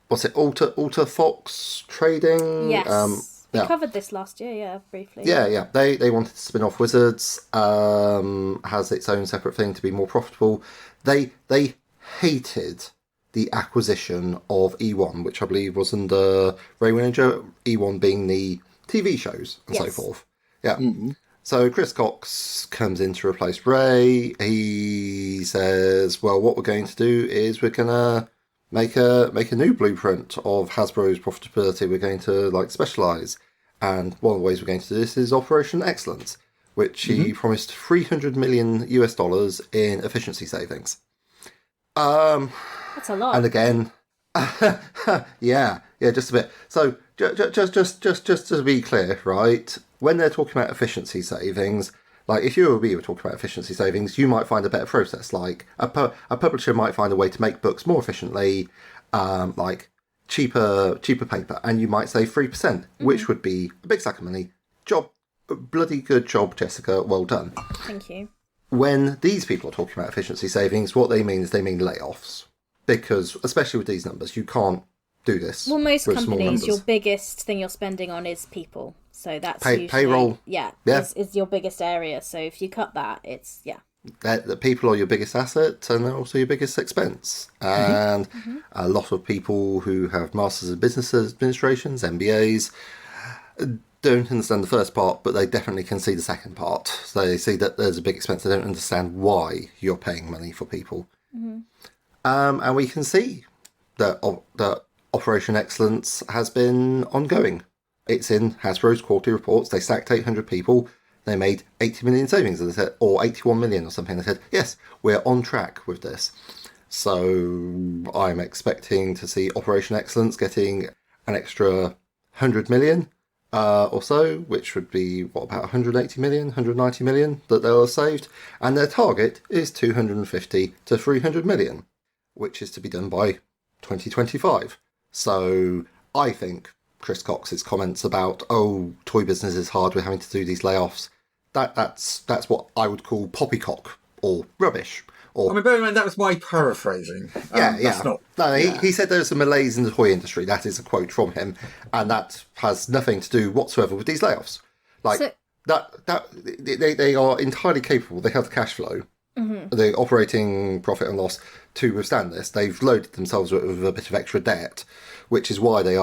what's it? Alta Fox Trading? Yes. We covered this last year, briefly. Yeah. They wanted to spin off Wizards, has its own separate thing to be more profitable. They hated the acquisition of E1, which I believe was under Ray Winninger, E1 being the TV shows and so forth. Yeah. Mm-hmm. So Chris Cox comes in to replace Ray. He says, well, what we're going to do is we're going to make a new blueprint of Hasbro's profitability. We're going to specialise. And one of the ways we're going to do this is Operation Excellence, which he promised $300 million in efficiency savings. That's a lot. And again, yeah, just a bit. So just to be clear, right? When they're talking about efficiency savings, if you or we were talking about efficiency savings, you might find a better process. Like a publisher might find a way to make books more efficiently, cheaper paper, and you might save 3%, which would be a big sack of money. Bloody good job, Jessica. Well done. Thank you. When these people are talking about efficiency savings, what they mean is they mean layoffs. Because, especially with these numbers, you can't do this. Well, most companies, your biggest thing you're spending on is people. So that's usually, payroll. Is your biggest area. So if you cut that, it's, The people are your biggest asset and they're also your biggest expense. And a lot of people who have Masters of Business Administrations, MBAs, don't understand the first part, but they definitely can see the second part. So they see that there's a big expense. They don't understand why you're paying money for people. And we can see that Operation Excellence has been ongoing. It's in Hasbro's quarterly reports. They sacked 800 people. They made 80 million savings, and they said, or 81 million or something. They said, yes, we're on track with this. So I'm expecting to see Operation Excellence getting an extra 100 million or so, which would be, about 180 million, 190 million that they'll have saved. And their target is 250 to 300 million, which is to be done by 2025. So I think Chris Cox's comments about, toy business is hard, we're having to do these layoffs, that's what I would call poppycock or rubbish. Or, bear in mind, that was my paraphrasing. That's not, he said there's a malaise in the toy industry. That is a quote from him, and that has nothing to do whatsoever with these layoffs. They are entirely capable. They have the cash flow, the operating profit and loss to withstand this. They've loaded themselves with a bit of extra debt, which is why they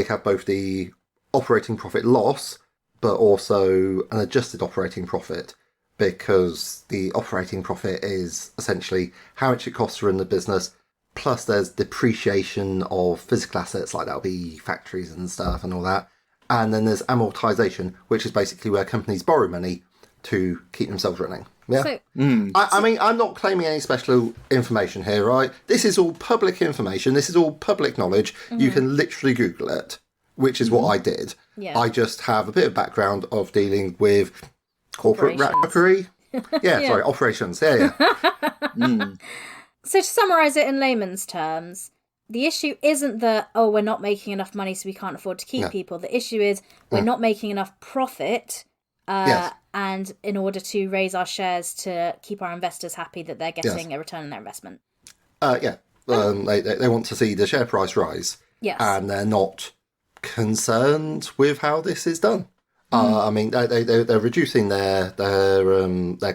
have both the operating profit loss, but also an adjusted operating profit. Because the operating profit is essentially how much it costs to run the business, plus there's depreciation of physical assets, like that'll be factories and stuff and all that. And then there's amortization, which is basically where companies borrow money to keep themselves running. Yeah. So, I mean, I'm not claiming any special information here, right? This is all public information. This is all public knowledge. You can literally Google it, which is what I did. Yeah. I just have a bit of background of dealing with corporate ratchetry. Sorry, operations. Yeah. So to summarise it in layman's terms, the issue isn't that, we're not making enough money so we can't afford to keep people. The issue is we're not making enough profit and in order to raise our shares to keep our investors happy that they're getting a return on their investment. They want to see the share price rise. Yes. And they're not concerned with how this is done. I mean, they're reducing their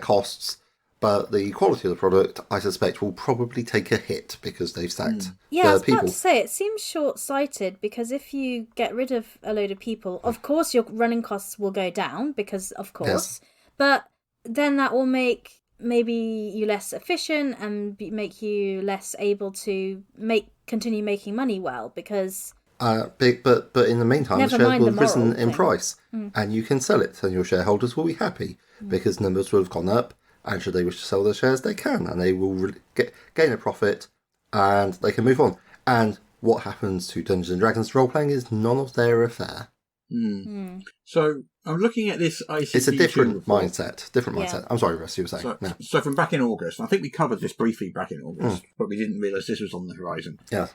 costs, but the quality of the product, I suspect, will probably take a hit because they've sacked I was about to say, it seems short-sighted because if you get rid of a load of people, of course your running costs will go down because, of course, but then that will make maybe you less efficient and make you less able to continue making money well because... But in the meantime, the shares will have risen in price, and you can sell it, and your shareholders will be happy because numbers will have gone up. And should they wish to sell their shares, they can, and they will gain a profit, and they can move on. And what happens to Dungeons and Dragons role playing is none of their affair. So I'm looking at this ICT. It's a different mindset. I'm sorry, Russ, you were saying. So from back in August, I think we covered this briefly back in August, but we didn't realise this was on the horizon. Yeah.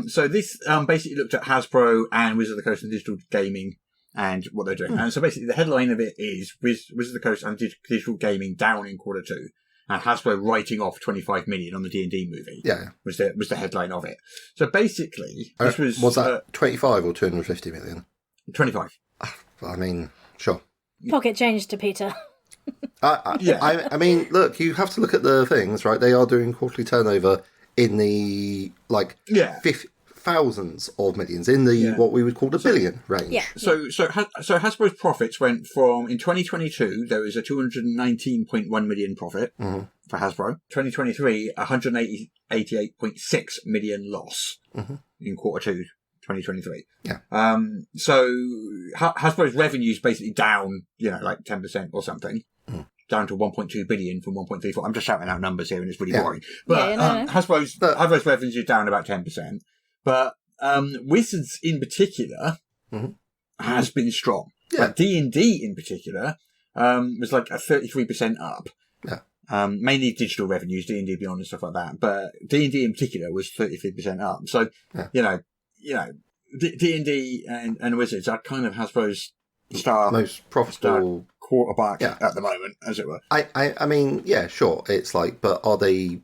So this basically looked at Hasbro and Wizards of the Coast and digital gaming and what they're doing. And so basically the headline of it is Wizards of the Coast and digital gaming down in quarter 2. And Hasbro writing off 25 million on the D&D movie. Yeah. Was the headline of it. So basically, this was... Was that 25 or 250 million? 25. I mean, sure. Pocket change to Peter. I mean, look, you have to look at the things, right? They are doing quarterly turnover in the, thousands of millions, in the what we would call the billion range. Yeah. So Hasbro's profits went from, in 2022, there was a 219.1 million profit for Hasbro. 2023, 188.6 million loss in quarter 2, 2023. Yeah. So Hasbro's revenue is basically down, 10% or something. Down to 1.2 billion from 1.34. I'm just shouting out numbers here and it's really boring. But Hasbro's revenue is down about 10%. But Wizards in particular has been strong. Yeah. Like D&D in particular was like a 33% up. Yeah. Mainly digital revenues, D&D Beyond and stuff like that. But D&D in particular was 33% up. So, D&D and Wizards are kind of Hasbro's most profitable quarterback at the moment, as it were. I mean, yeah, sure. It's but are they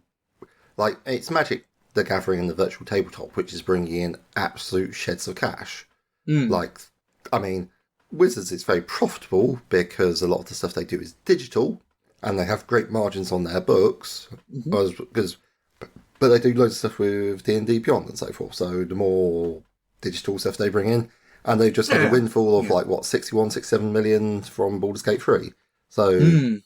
it's Magic the Gathering and the virtual tabletop, which is bringing in absolute sheds of cash. I mean, Wizards is very profitable because a lot of the stuff they do is digital, and they have great margins on their books. But they do loads of stuff with D&D Beyond and so forth. So the more digital stuff they bring in, and they've just had a windfall of 67 million from Baldur's Gate 3. So,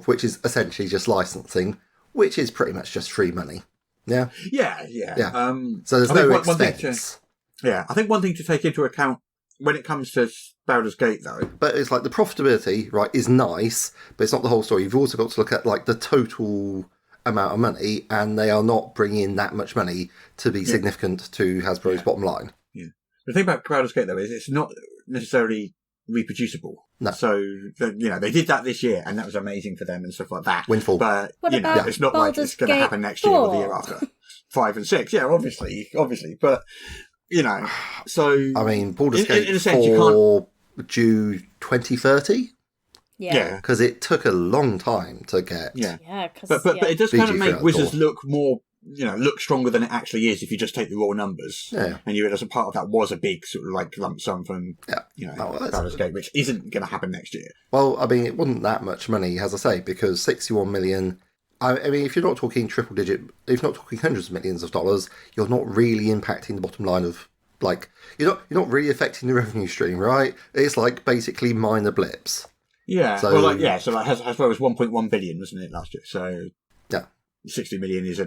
which is essentially just licensing, which is pretty much just free money. Yeah. So there's no expense. I think one thing to take into account when it comes to Baldur's Gate, though, but it's the profitability, right, is nice, but it's not the whole story. You've also got to look at the total amount of money, and they are not bringing in that much money to be significant to Hasbro's bottom line. Yeah. The thing about Baldur's Gate, though, is it's not necessarily reproducible. No. So, they did that this year, and that was amazing for them and stuff like that. Windfall. But, it's not Baldur's like it's going to happen next year or the year after. 5 and 6, obviously. But, so... I mean, Baldur's Gate 4 due 2030? Yeah. Because it took a long time to get... Yeah. But it does kind of make BG Wizards look more... look stronger than it actually is if you just take the raw numbers. Yeah. And you realize a part of that was a big sort of lump sum from, Baldur's Gate, which isn't going to happen next year. Well, I mean, it wasn't that much money, as I say, because 61 million... I mean, if you're not talking triple digit, if you're not talking hundreds of millions of dollars, you're not really impacting the bottom line of, you're not really affecting the revenue stream, right? It's basically minor blips. Yeah. So, Hasbro was 1.1 billion, wasn't it, last year? So, 60 million is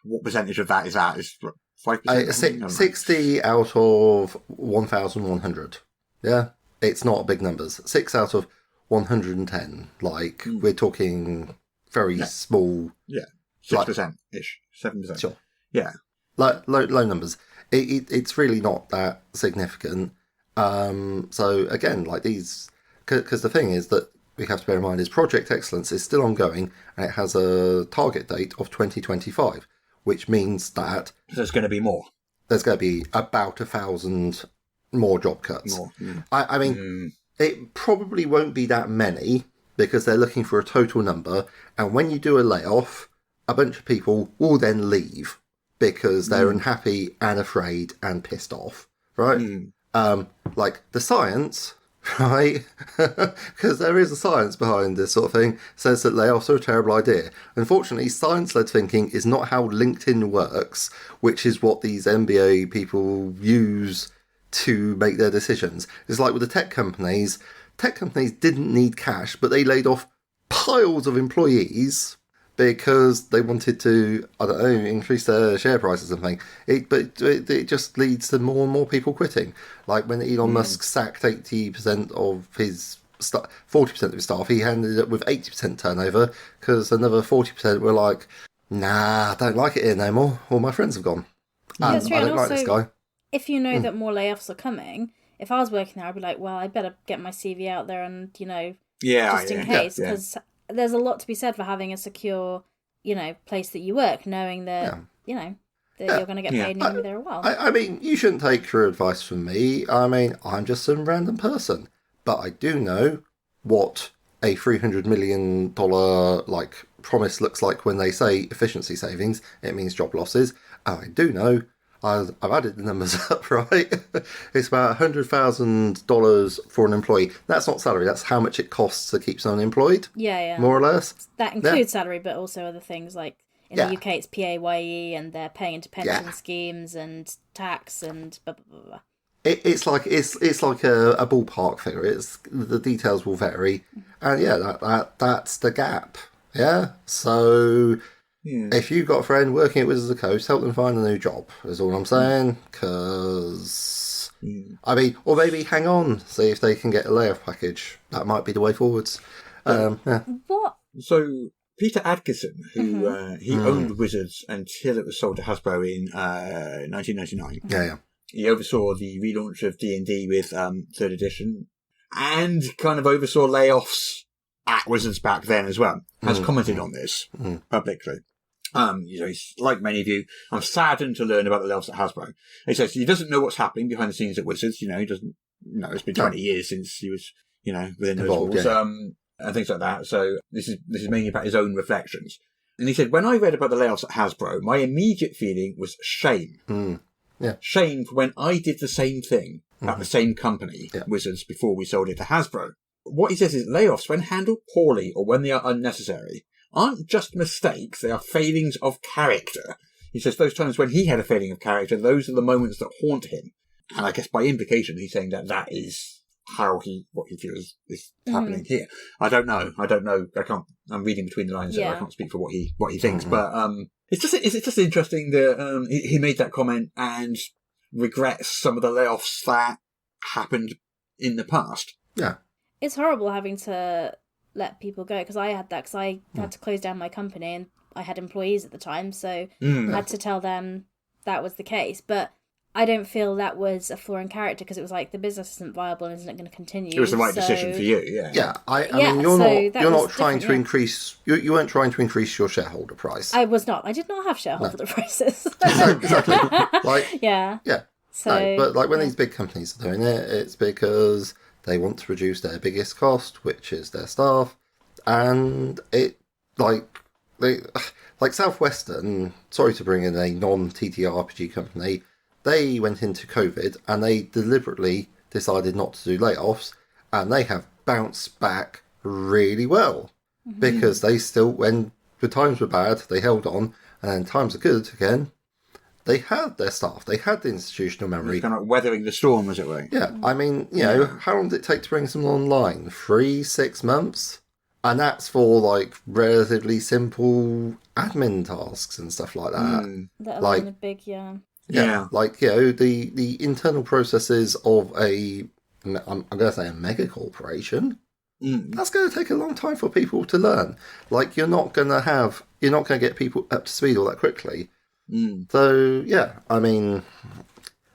what percentage of that is that? Is 5%? 60 out of 1,100. Yeah? It's not big numbers. 6 out of 110. We're talking very small. Yeah. 6%-ish. 7%. Sure. Yeah. Low numbers. It's really not that significant. So, again, these... Because the thing is that we have to bear in mind is Project Excellence is still ongoing, and it has a target date of 2025, which means that... There's going to be more. There's going to be about 1,000 more job cuts. More. I mean, it probably won't be that many, because they're looking for a total number, and when you do a layoff, a bunch of people will then leave, because they're unhappy and afraid and pissed off, right? The science... Right? Because there is a science behind this sort of thing, says that layoffs are a terrible idea. Unfortunately, science-led thinking is not how LinkedIn works, which is what these MBA people use to make their decisions. It's like with the tech companies didn't need cash, but they laid off piles of employees because they wanted to, increase their share price or something. But it just leads to more and more people quitting. Like when Elon Musk sacked 80% of his 40% of his staff, he ended up with 80% turnover because another 40% were like, nah, I don't like it here no more. All my friends have gone. I don't like this guy. If you know that more layoffs are coming, if I was working there, I'd be like, well, I better get my CV out there and, just in case, because there's a lot to be said for having a secure, place that you work, knowing that, that you're going to get paid and you're going to be there a while. I mean, you shouldn't take your advice from me. I mean, I'm just some random person. But I do know what a $300 million promise looks like when they say efficiency savings. It means job losses. And I do know, I've added the numbers up, right? It's about $100,000 for an employee. That's not salary, that's how much it costs to keep someone employed. Yeah. More or less. That includes salary, but also other things like in the UK it's PAYE and they're paying into pension schemes and tax and blah, blah, blah, blah. It's like a ballpark figure. The details will vary, and that's the gap. Yeah. So if you've got a friend working at Wizards of the Coast, help them find a new job. Is all I'm saying. Because I mean, or maybe hang on, see if they can get a layoff package. That might be the way forwards. What? So Peter Adkison, who he owned Wizards until it was sold to Hasbro in 1999. Yeah. He oversaw the relaunch of D&D with 3rd edition and kind of oversaw layoffs at Wizards back then as well. Has commented on this publicly. He's like many of you, I'm saddened to learn about the layoffs at Hasbro. He says he doesn't know what's happening behind the scenes at Wizards. He doesn't know. It's been 20 years since he was, within those walls and things like that. So this is mainly about his own reflections. And he said, when I read about the layoffs at Hasbro, my immediate feeling was shame. Yeah. Shame for when I did the same thing at the same company, Wizards, before we sold it to Hasbro. What he says is layoffs, when handled poorly or when they are unnecessary, aren't just mistakes, they are failings of character. He says those times when he had a failing of character, those are the moments that haunt him. And I guess by implication, he's saying that is what he feels is happening here. I don't know. I'm reading between the lines, so I can't speak for what he thinks. But it's just interesting that he made that comment and regrets some of the layoffs that happened in the past. Yeah, it's horrible having to let people go, because I had that, because I had to close down my company and I had employees at the time, so I had to tell them that was the case. But I don't feel that was a flaw in character, because it was like the business isn't viable and isn't going to continue. It was the right decision for you, yeah. Yeah, I mean, you're not trying to increase. You weren't trying to increase your shareholder price. I was not. I did not have shareholder prices. Exactly. Yeah. So, no, but when these big companies are doing it, it's because they want to reduce their biggest cost, which is their staff, and it like Southwestern. Sorry to bring in a non-TTRPG company. They went into COVID and they deliberately decided not to do layoffs, and they have bounced back really well because they still, when the times were bad, they held on, and then times are good again, they had their staff, they had the institutional memory. It's kind of weathering the storm, as it were. Yeah, I mean, how long did it take to bring someone online? 3-6 months? And that's for like relatively simple admin tasks and stuff like that. That like a big, Yeah, like, the internal processes of I'm going to say a mega corporation, that's going to take a long time for people to learn. Like, you're not going to get people up to speed all that quickly. So, I mean,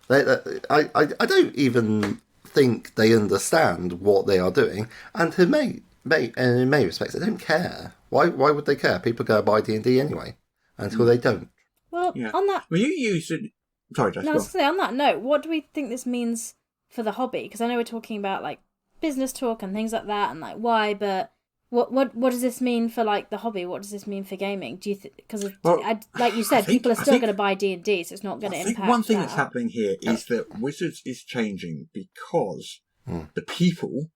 I don't even think they understand what they are doing, and in many respects, they don't care. Why would they care? People go buy D&D anyway, until they don't. Well, on that... Well, you used it... Sorry, Jess, I was going to say, on that note, what do we think this means for the hobby? Because I know we're talking about, like, business talk and things like that, and, like, why, but what does this mean for, like, the hobby? What does this mean for gaming? Do you because, like you said, people are still going to buy D&D, so it's not going to impact one thing that's happening here is that Wizards is changing because the people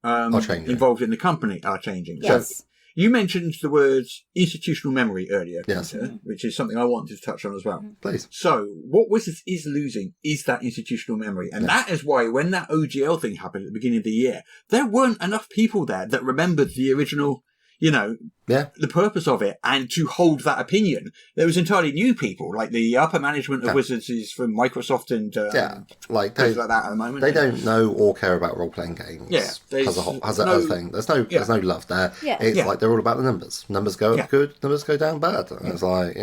are changing. Involved in the company are changing. Yes. So, you mentioned the words institutional memory earlier, yes. Peter, which is something I wanted to touch on as well. Please. So, what Wizards is losing is that institutional memory. And that is why when that OGL thing happened at the beginning of the year, there weren't enough people there that remembered the original, the purpose of it, and to hold that opinion. There was entirely new people, like the upper management of Wizards is from Microsoft and places like that at the moment. They don't know or care about role-playing games as a thing. There's no love there. Yeah. It's like they're all about the numbers. Numbers go up good, numbers go down bad. And it's like,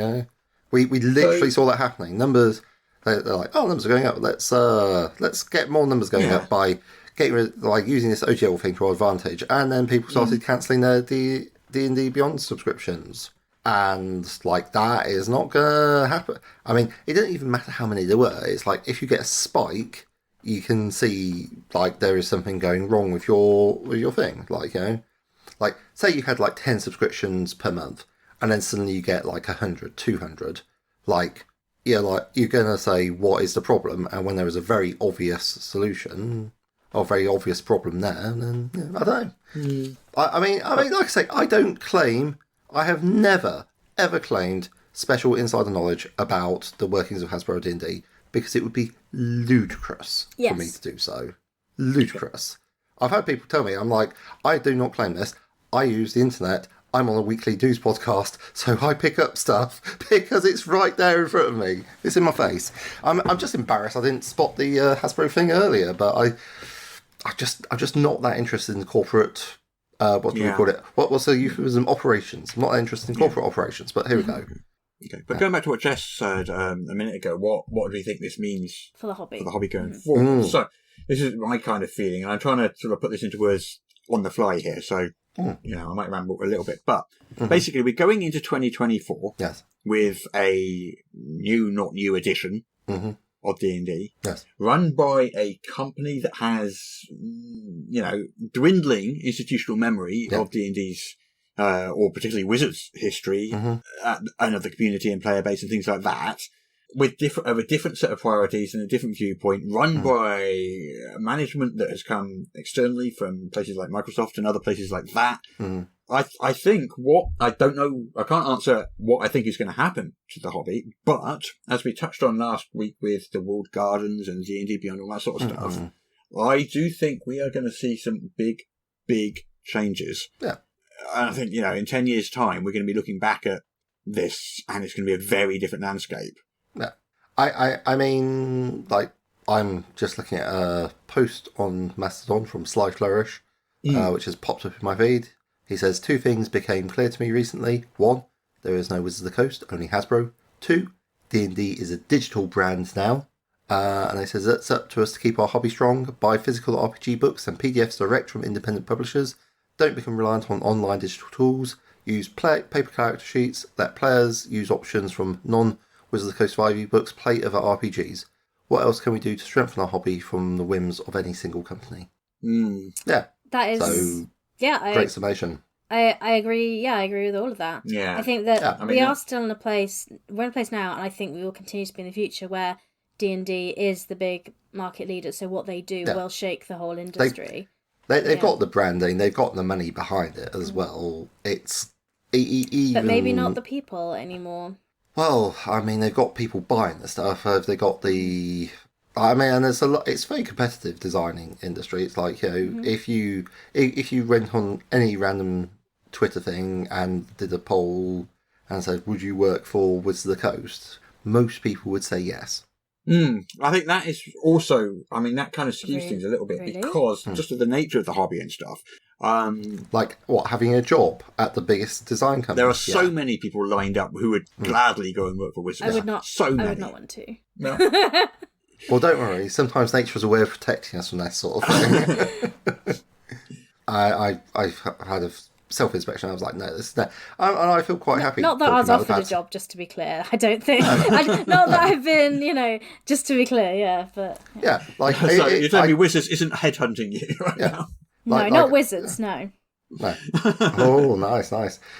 we literally saw that happening. Numbers, they're like, numbers are going up. Let's get more numbers going up by getting rid, like, using this OGL thing to our advantage. And then people started cancelling their D&D Beyond subscriptions. And, like, that is not going to happen. I mean, it doesn't even matter how many there were. It's like, if you get a spike, you can see, like, there is something going wrong with your thing. Like, you know, like, say you had, like, 10 subscriptions per month, and then suddenly you get, like, 100, 200. Like, yeah, like, you're going to say, what is the problem? And when there is a very obvious solution, or very obvious problem there, then, yeah, I don't know. I mean, like I say, I don't claim... I have never, ever claimed special insider knowledge about the workings of Hasbro D&D because it would be ludicrous for me to do so. Ludicrous. I've had people tell me, I'm like, I do not claim this. I use the internet. I'm on a weekly news podcast, so I pick up stuff because it's right there in front of me. It's in my face. I'm just embarrassed I didn't spot the Hasbro thing earlier, but I'm just not that interested in corporate... what do we call it? What's the euphemism? Operations. I'm not that interested in corporate operations, but here we go. Okay, but going back to what Jess said a minute ago, what do you think this means for the hobby? Going forward. So this is my kind of feeling, and I'm trying to sort of put this into words on the fly here. So you know, I might ramble a little bit, but basically, we're going into 2024 with a not new edition of D&D, run by a company that has, you know, dwindling institutional memory of D&D's, or particularly Wizards' history, and of the community and player base and things like that, with a different set of priorities and a different viewpoint, run by management that has come externally from places like Microsoft and other places like that. I think I don't know, I can't answer what I think is going to happen to the hobby, but as we touched on last week with the World Gardens and D&D Beyond, all that sort of stuff, I do think we are going to see some big, big changes. Yeah. And I think, you know, in 10 years' time, we're going to be looking back at this and it's going to be a very different landscape. Yeah. I mean, like, I'm just looking at a post on Mastodon from Sly Flourish, which has popped up in my feed. He says, 2 things became clear to me recently. 1, there is no Wizards of the Coast, only Hasbro. 2, D&D is a digital brand now. And he says, it's up to us to keep our hobby strong. Buy physical RPG books and PDFs direct from independent publishers. Don't become reliant on online digital tools. Use paper character sheets. Let players use options from non-Wizards of the Coast 5e books. Play other RPGs. What else can we do to strengthen our hobby from the whims of any single company? Yeah. That is... So, great summation. I agree. Yeah, I agree with all of that. Yeah. I think that we are still in a place... We're in a place now, and I think we will continue to be in the future, where D&D is the big market leader, so what they do will shake the whole industry. They've got the branding, they've got the money behind it as well. It's... even... But maybe not the people anymore. Well, I mean, they've got people buying the stuff. They got the... I mean, and there's a lot. It's a very competitive designing industry. It's like, you know, if you went on any random Twitter thing and did a poll and said, "Would you work for Wizards of the Coast?" most people would say yes. I think that is also. I mean, that kind of skews things a little bit because just of the nature of the hobby and stuff. Like what, having a job at the biggest design company? There are so many people lined up who would gladly go and work for Wizards. I would not. So many. I would not want to. No. Well, don't worry. Sometimes nature is a way of protecting us from that sort of thing. I had a self-inspection. I was like, no, this is that. And I feel quite happy. Not that I was offered a job, just to be clear. I don't think. Not that I've been, you know, just to be clear, yeah. But yeah, like so you're telling me Wizards isn't headhunting you right now? No, not Wizards. No. No. Oh, nice.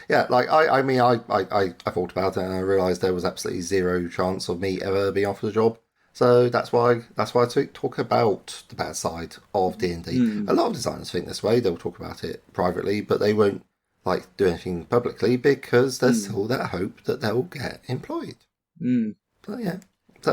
Yeah, like I mean, I thought about it and I realised there was absolutely zero chance of me ever being offered a job. So that's why I talk about the bad side of D&D. A lot of designers think this way. They'll talk about it privately, but they won't like do anything publicly because there's still that hope that they'll get employed. So yeah, it's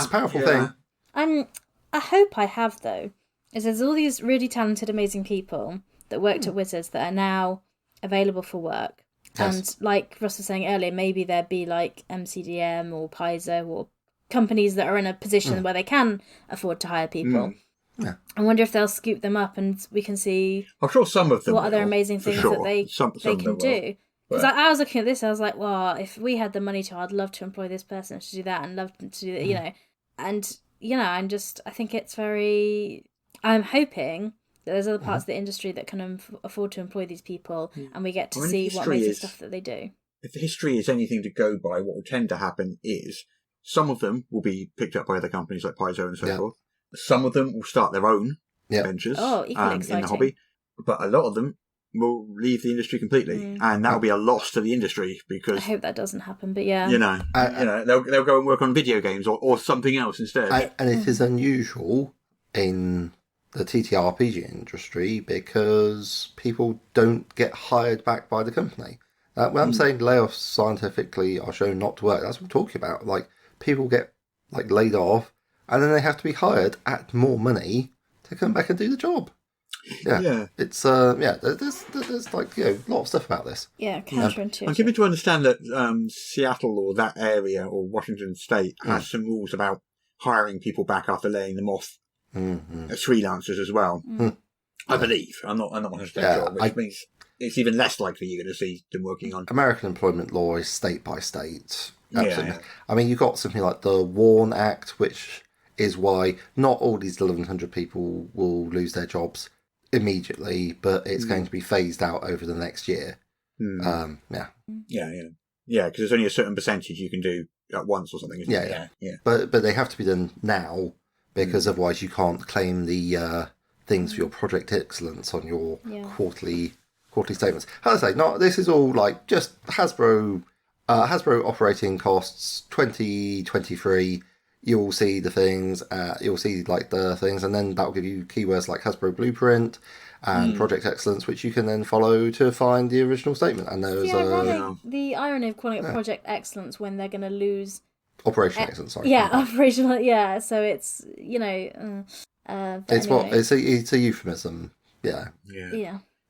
a powerful thing. A hope I have though is there's all these really talented, amazing people that worked at Wizards that are now available for work. Yes. And like Russ was saying earlier, maybe there'd be like MCDM or Paizo or companies that are in a position where they can afford to hire people. Yeah. I wonder if they'll scoop them up and we can see. I'm sure some of them. What other amazing things that they can do? Because I was looking at this, I was like, well, if we had the money to, I'd love to employ this person to do that, and love to do that, you know. And you know, I think it's very. I'm hoping that there's other parts of the industry that can afford to employ these people, and we get to see what amazing stuff that they do. if history is anything to go by, what will tend to happen is some of them will be picked up by other companies like Paizo and so forth. Some of them will start their own ventures in the hobby, but a lot of them will leave the industry completely, and that will be a loss to the industry because I hope that doesn't happen. But they'll go and work on video games or something else instead. And it is unusual in the TTRPG industry because people don't get hired back by the company. When I'm saying layoffs scientifically are shown not to work, that's what I'm talking about. Like, people get laid off, and then they have to be hired at more money to come back and do the job. It's there's like a lot of stuff about this. Counterintuitive. I'm given to understand that Seattle or that area or Washington State has some rules about hiring people back after laying them off as freelancers as well. I believe. I'm not 100% sure, which means it's even less likely you're going to see them working on. American employment law is state by state. Absolutely. I mean, you've got something like the WARN Act, which is why not all these 1,100 people will lose their jobs immediately, but it's going to be phased out over the next year. Because there's only a certain percentage you can do at once or something, isn't it? But they have to be done now, because otherwise you can't claim the things for your project excellence on your quarterly statements. How do I say? This is all like just Hasbro operating costs 2023. You'll see the things, and then that'll give you keywords like Hasbro Blueprint and Project Excellence, which you can then follow to find the original statement. And there's the irony of calling it Project Excellence when they're going to lose Operation Excellence. Sorry. Operational. Yeah, so it's it's a euphemism. Yeah.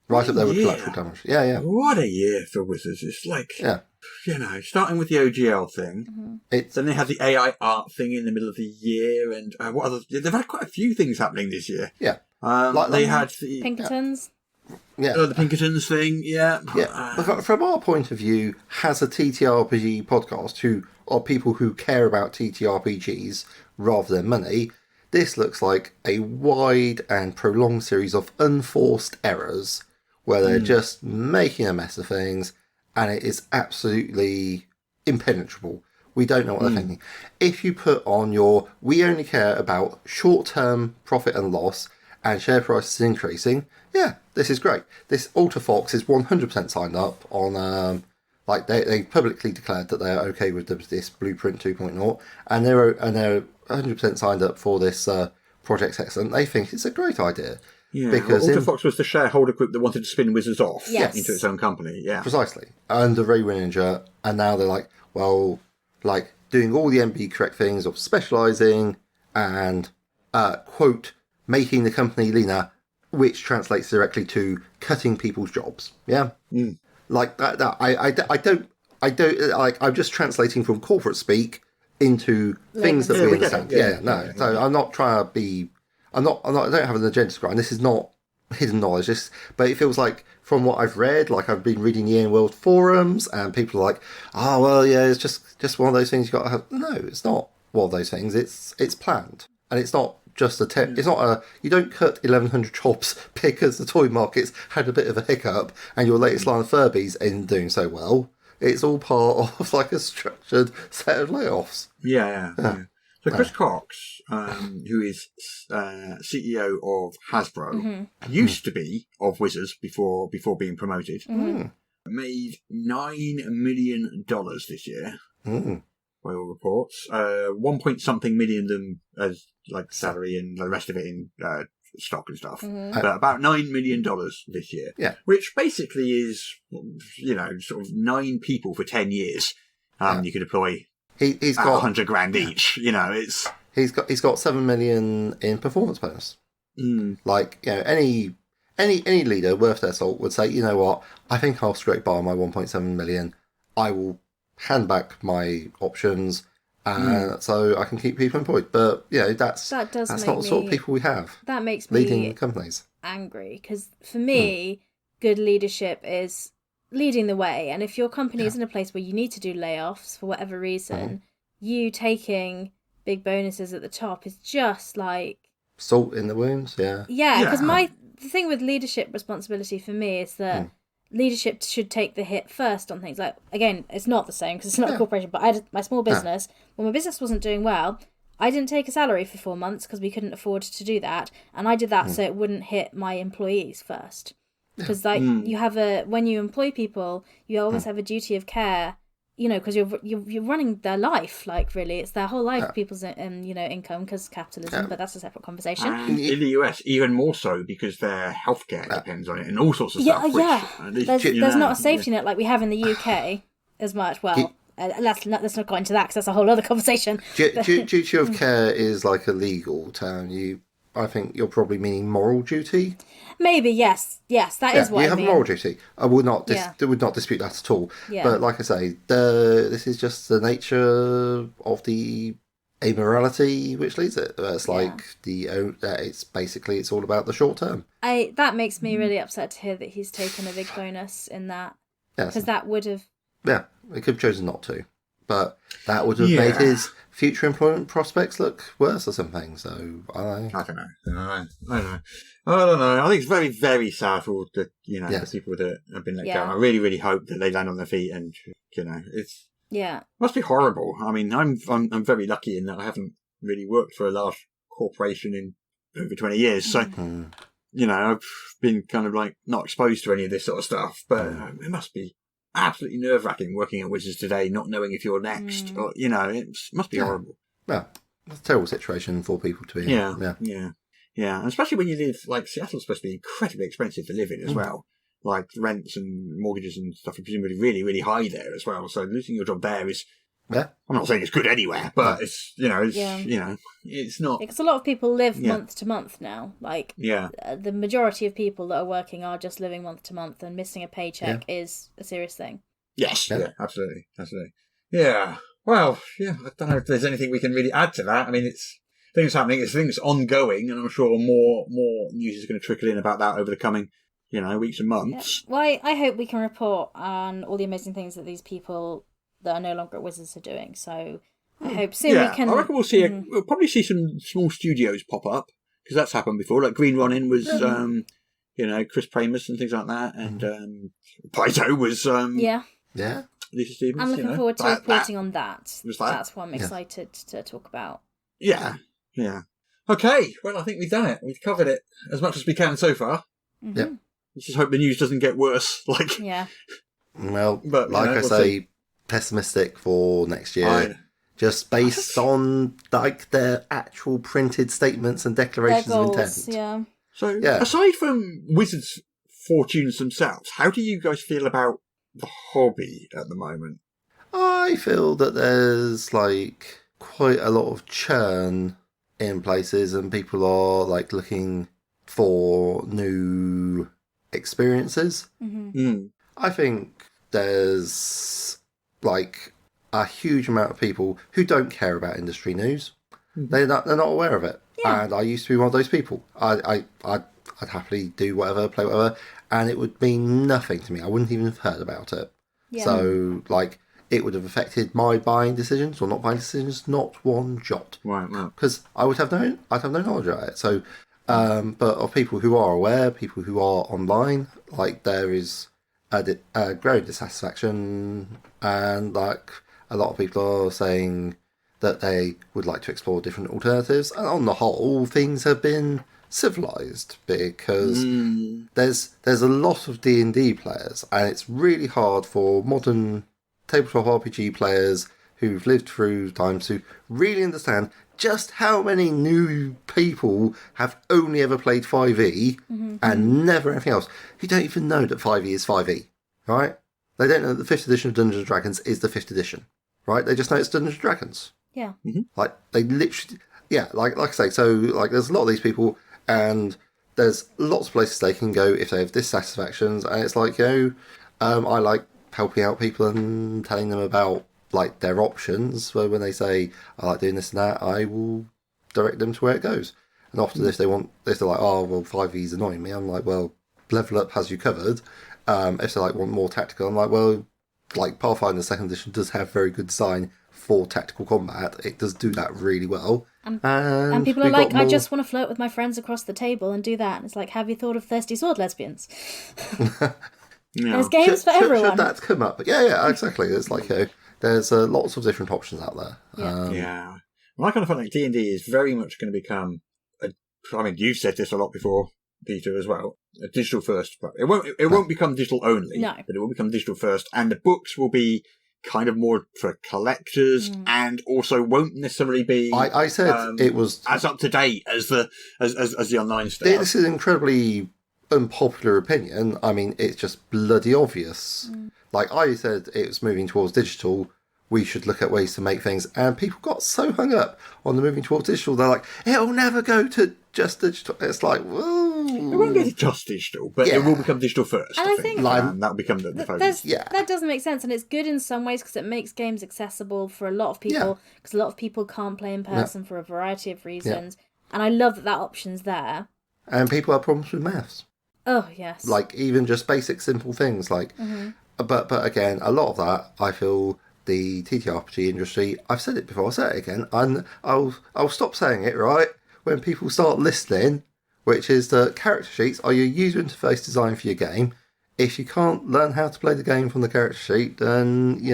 Right up there with collateral damage. What a year for Wizards! It's like starting with the OGL thing. Then they had the AI art thing in the middle of the year, and what other? They've had quite a few things happening this year. Yeah. They had the Pinkertons. The Pinkertons thing. From our point of view, has a TTRPG podcast who are people who care about TTRPGs rather than money. This looks like a wide and prolonged series of unforced errors where they're just making a mess of things, and it is absolutely impenetrable. We don't know what they're thinking. If you put on we only care about short-term profit and loss and share prices increasing, this is great. This Ultrafox is 100% signed up on, they publicly declared that they're okay with this Blueprint 2.0, and they're 100% signed up for this Project Excellent. They think it's a great idea. Yeah, because Ultrafox was the shareholder group that wanted to spin Wizards off into its own company. Yeah, precisely. Under Ray Winninger, and now they're like, doing all the MB correct things of specialising and quote making the company leaner, which translates directly to cutting people's jobs. Yeah, like that. I don't like. I'm just translating from corporate speak into things that we understand. So I'm not trying to be. I don't have an agenda to grind. This is not hidden knowledge. But it feels like, from what I've read, like I've been reading the EN World forums, and people are like, it's just one of those things you got to have. No, it's not one of those things. It's planned, and it's not just it's not a. You don't cut 1,100 jobs because the toy market's had a bit of a hiccup, and your latest line of Furbies isn't doing so well. It's all part of like a structured set of layoffs. So Chris Cox, who is CEO of Hasbro, used to be of Wizards before being promoted, made $9 million this year, by all reports. 1 point something million them as like salary and the rest of it in stock and stuff. But about $9 million this year. Yeah. Which basically is, sort of 9 people for 10 years. You could deploy. He's got $100,000 each. He's got 7 million in performance bonus. Any leader worth their salt would say, you know what, I think I'll scrape by my 1.7 million. I will hand back my options, so I can keep people employed. But that's not the sort of people we have. That makes leading me companies angry, because for me, good leadership is leading the way. And if your company is in a place where you need to do layoffs for whatever reason, you taking big bonuses at the top is just like salt in the wounds. Because the thing with leadership responsibility for me is that leadership should take the hit first on things. Like, again, it's not the same because it's not a corporation, but I had my small business. When my business wasn't doing well, I didn't take a salary for 4 months because we couldn't afford to do that. And I did that so it wouldn't hit my employees first. Because you have when you employ people, you always have a duty of care, because you're running their life. Like, really, it's their whole life, people's income, because capitalism. But that's a separate conversation. And in the US, even more so because their healthcare depends on it and all sorts of stuff. There's not a safety net like we have in the UK as much. Well, let's not go into that because that's a whole other conversation. Duty of care is like a legal term. I think you're probably meaning moral duty. Maybe, yes, that is what I mean. You have a moral duty. I would not dispute that at all. Yeah. But like I say, this is just the nature of the amorality which leads it. It's like it's all about the short term. That makes me really upset to hear that he's taken a big bonus in that, because that would have. Yeah, he could have chosen not to, but that would have made his future employment prospects look worse or something. So I don't know. I think it's very, very sad for all the the people that have been let go. I really, really hope that they land on their feet, and it must be horrible. I mean, I'm very lucky in that I haven't really worked for a large corporation in over 20 years, so I've been kind of like not exposed to any of this sort of stuff. But it must be absolutely nerve-wracking working at Wizards today, not knowing if you're next, or it must be horrible. Yeah, it's a terrible situation for people to be in. Yeah, and especially when you live, like, Seattle's supposed to be incredibly expensive to live in as well. Like, rents and mortgages and stuff are presumably really, really high there as well. So losing your job there is, I'm not saying it's good anywhere, but it's not. Because a lot of people live month to month now. Like, the majority of people that are working are just living month to month, and missing a paycheck is a serious thing. Yes, absolutely. Yeah, well, I don't know if there's anything we can really add to that. I mean, it's things happening, it's things ongoing, and I'm sure more news is going to trickle in about that over the coming, weeks and months. Yeah. Well, I hope we can report on all the amazing things that these people that are no longer at Wizards are doing. So I hope soon we can. I reckon we'll probably see some small studios pop up, because that's happened before. Like Green Ronin was, Chris Pramus and things like that, and Paizo was, Lisa Stevens. I'm looking forward to reporting on that. That's what I'm excited to talk about. Yeah. Okay, well, I think we've done it. We've covered it as much as we can so far. Mm-hmm. Yep. Let's just hope the news doesn't get worse. Well, but I say, pessimistic for next year. Just based on their actual printed statements and declarations of intent. Yeah. So, aside from Wizards' fortunes themselves, how do you guys feel about the hobby at the moment? I feel that there's quite a lot of churn in places, and people are looking for new experiences. Mm-hmm. I think there's a huge amount of people who don't care about industry news. Mm-hmm. They're not aware of it. Yeah. And I used to be one of those people. I'd happily do whatever, play whatever, and it would mean nothing to me. I wouldn't even have heard about it. Yeah. So it would have affected my buying decisions or not buying decisions, not one jot. Right. Because I'd have no knowledge about it. So, but of people who are aware, people who are online, there is a growing dissatisfaction, and a lot of people are saying that they would like to explore different alternatives. And on the whole, things have been civilized, because there's a lot of D&D players, and it's really hard for modern tabletop RPG players who've lived through times to really understand just how many new people have only ever played 5e and never anything else, who don't even know that 5e is 5e, right? They don't know that the 5th edition of Dungeons & Dragons is the 5th edition, right? They just know it's Dungeons & Dragons. Yeah. Mm-hmm. They literally... Yeah, like I say, so there's a lot of these people, and there's lots of places they can go if they have dissatisfactions, and it's I like helping out people and telling them about their options. So when they say I like doing this and that, I will direct them to where it goes. And often if they're like, oh well, 5e is annoying me, I'm like, well, Level Up has you covered. If they want more tactical, I'm like, well, Pathfinder 2nd edition does have very good design for tactical combat. It does do that really well. And people are like, I just want to flirt with my friends across the table and do that. And it's like, have you thought of thirsty sword lesbians? There's games for everyone. Should that come up? Yeah, exactly. It's like, there's lots of different options out there. Yeah. Well, I kind of feel like D&D is very much going to become, you've said this a lot before, Peter, as well, a digital first. It won't become digital only, but it will become digital first, and the books will be kind of more for collectors and also won't necessarily be I said it was as up to date as the online stuff. This is an incredibly unpopular opinion. I mean, it's just bloody obvious. Like I said, it was moving towards digital. We should look at ways to make things, and people got so hung up on the moving towards digital. They're like, it'll never go to just digital. It's like, whoa. It won't go to just digital, but it will become digital first. And I think that'll become the focus. That doesn't make sense, and it's good in some ways because it makes games accessible for a lot of people, because a lot of people can't play in person for a variety of reasons. And I love that option's there. And people have problems with maths. Oh, yes. Like, even just basic, simple things. Like, but again, a lot of that, I feel, the TTRPG industry, I've said it before, I'll say it again, and I'll stop saying it, right, when people start listening, which is that character sheets are your user interface design for your game. If you can't learn how to play the game from the character sheet, then,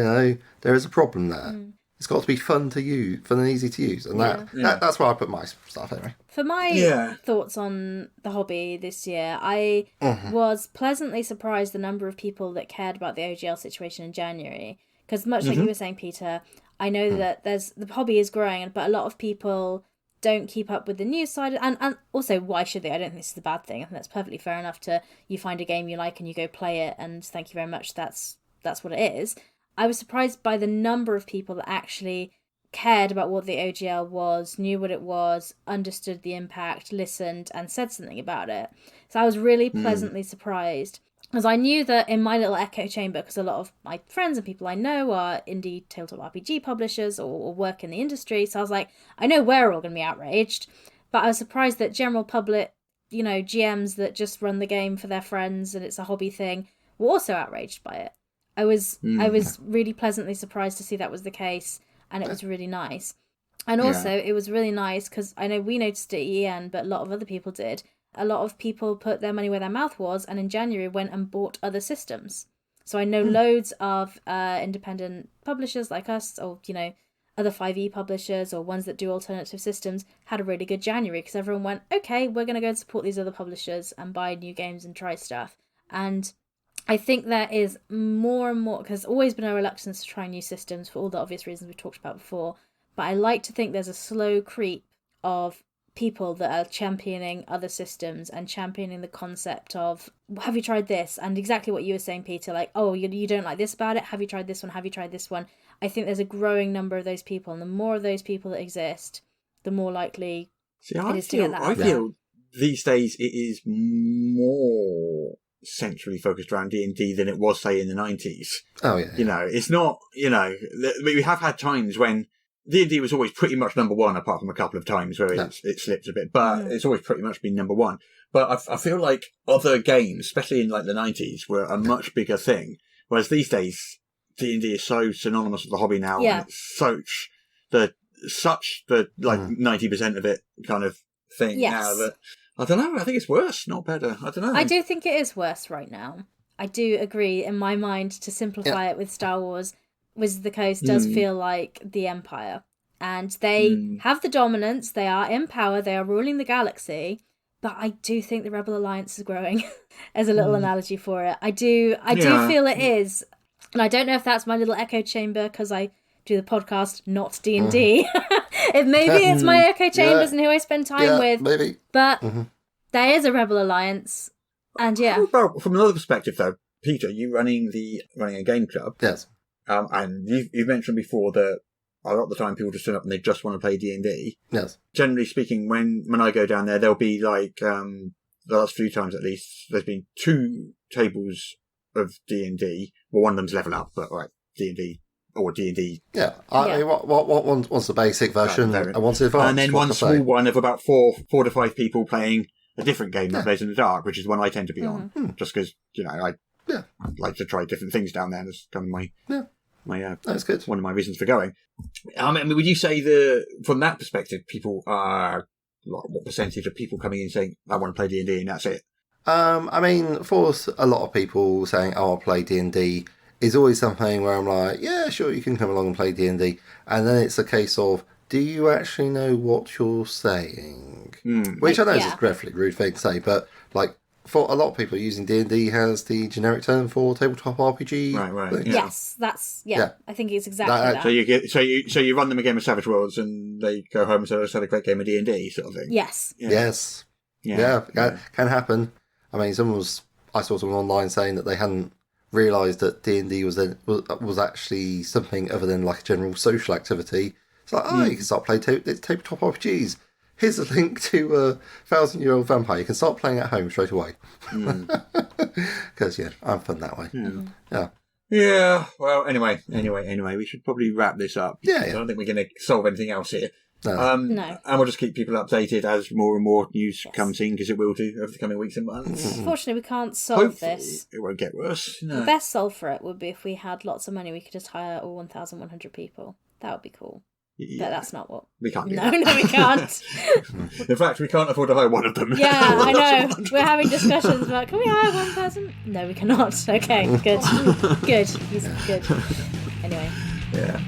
there is a problem there. It's got to be fun to use, fun and easy to use, and that's where I put my stuff anyway. For my thoughts on the hobby this year, I was pleasantly surprised the number of people that cared about the OGL situation in January. Because much like you were saying, Peter, I know that the hobby is growing, but a lot of people don't keep up with the news side. And also, why should they? I don't think this is a bad thing. I think that's perfectly fair enough you find a game you like and you go play it, and thank you very much, that's what it is. I was surprised by the number of people that actually cared about what the OGL was, knew what it was, understood the impact, listened, and said something about it. So I was really pleasantly surprised. Because I knew that in my little echo chamber, because a lot of my friends and people I know are indie tabletop RPG publishers or work in the industry, so I was like, I know we're all going to be outraged, but I was surprised that general public, GMs that just run the game for their friends and it's a hobby thing, were also outraged by it. I was really pleasantly surprised to see that was the case, and it was really nice. And also, it was really nice, because I know we noticed it at EN, but a lot of other people did. A lot of people put their money where their mouth was, and in January went and bought other systems. So I know loads of independent publishers like us, or other 5e publishers, or ones that do alternative systems, had a really good January, because everyone went, okay, we're going to go and support these other publishers and buy new games and try stuff. And I think there is more and more, because there's always been a reluctance to try new systems for all the obvious reasons we've talked about before, but I like to think there's a slow creep of people that are championing other systems and championing the concept of, have you tried this? And exactly what you were saying, Peter, like, oh, you don't like this about it? Have you tried this one? Have you tried this one? I think there's a growing number of those people, and the more of those people that exist, the more likely it is to get that out. I feel these days it is more centrally focused around D&D than it was, say, in the 90s. Oh, yeah. It's not, we have had times when D&D was always pretty much number one, apart from a couple of times where it slipped a bit, but it's always pretty much been number one. But I feel like other games, especially in like the 90s, were a much bigger thing, whereas these days D&D is so synonymous with the hobby now, and it's such the 90% of it kind of thing now that I don't know. I think it's worse, not better. I don't know. I do think it is worse right now. I do agree. In my mind, to simplify it with Star Wars, Wizards of the Coast does feel like the Empire. And they have the dominance, they are in power, they are ruling the galaxy, but I do think the Rebel Alliance is growing, as a little analogy for it. I do feel it is. And I don't know if that's my little echo chamber, because I do the podcast, not D&D. Maybe it's my echo chambers and who I spend time with. Maybe. But there is a Rebel Alliance, and From another perspective, though, Peter, you running a game club. Yes. And you've mentioned before that a lot of the time people just turn up and they just want to play D&D. Yes. Generally speaking, when I go down there, there'll be like, the last few times at least, there's been 2 tables of D&D. Well, one of them's level up, but D&D. Or D&D. Yeah. I mean, one's the basic version, and one's the advanced. And then one small one of about 4 to 5 people playing a different game that plays in the dark, which is the one I tend to be on. Just because, I like to try different things down there. That's kind of that's good. One of my reasons for going. I mean, would you say from that perspective, people are, what percentage of people coming in saying, I want to play D&D and that's it? I mean, for a lot of people saying, "Oh, I'll play D&D," is always something where I'm like, "Yeah, sure, you can come along and play D&D," and then it's a case of, do you actually know what you're saying? Which I know is a dreadfully rude thing to say, but like for a lot of people, using D&D has the generic term for tabletop RPG. Right. Yeah. Yes, that's I think it's exactly that. So you run them a game of Savage Worlds, and they go home and say, "Let's have a great game of D&D," sort of thing. Yes. Yes. Yeah, can happen. I mean, I saw someone online saying that they hadn't realised that D&D was actually something other than like a general social activity. It's like, you can start playing tabletop RPGs. Here's a link to a 1,000-year-old vampire. You can start playing at home straight away. Because, I'm fun that way. Yeah. Yeah. Well, anyway, we should probably wrap this up. Yeah. I don't think we're going to solve anything else here. No. No. And we'll just keep people updated as more and more news comes in, because it will do over the coming weeks and months. Unfortunately, we can't solve this. It won't get worse. No. The best solve for it would be if we had lots of money, we could just hire all 1,100 people. That would be cool. Yeah. But that's not what... We can't do No, that. we can't. In fact, we can't afford to hire one of them. Yeah, I know. We're having discussions about, can we hire one person? No, we cannot. Okay, good. Good. He's good. Anyway. Yeah.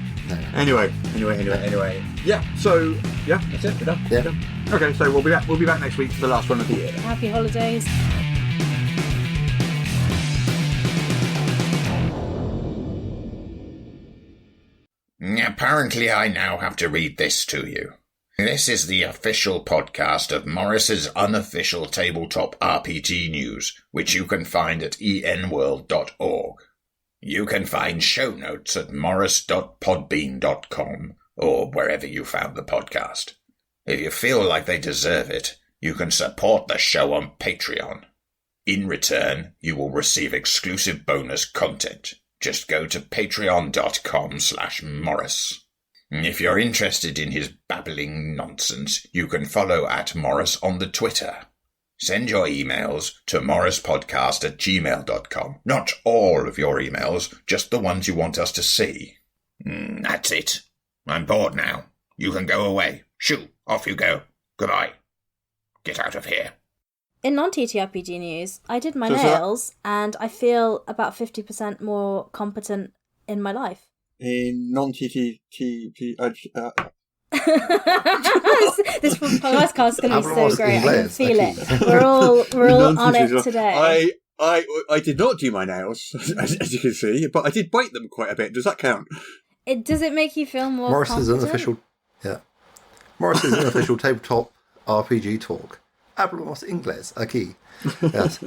Anyway. Yeah. So that's it. We're done. Yeah. We're done. Okay. So we'll be back next week for the last one of the year. Happy holidays. Apparently I now have to read this to you. This is the official podcast of Morrus's unofficial tabletop RPG news, which you can find at enworld.org. You can find show notes at morrus.podbean.com or wherever you found the podcast. If you feel like they deserve it, you can support the show on Patreon. In return, you will receive exclusive bonus content. Just go to patreon.com/Morrus. If you're interested in his babbling nonsense, you can follow at Morrus on the Twitter. Send your emails to morruspodcast@gmail.com. Not all of your emails, just the ones you want us to see. That's it. I'm bored now. You can go away. Shoo, off you go. Goodbye. Get out of here. In non-TTRPG news, I did my nails, and I feel about 50% more competent in my life. In non-TTRPG... This podcast is going to be so great. I can feel it. We're all on it today. I did not do my nails, as you can see, but I did bite them quite a bit. Does that count? Does it make you feel more Morrus confident? Morrus is an official tabletop RPG talk. Hablamos inglés aquí. Yes.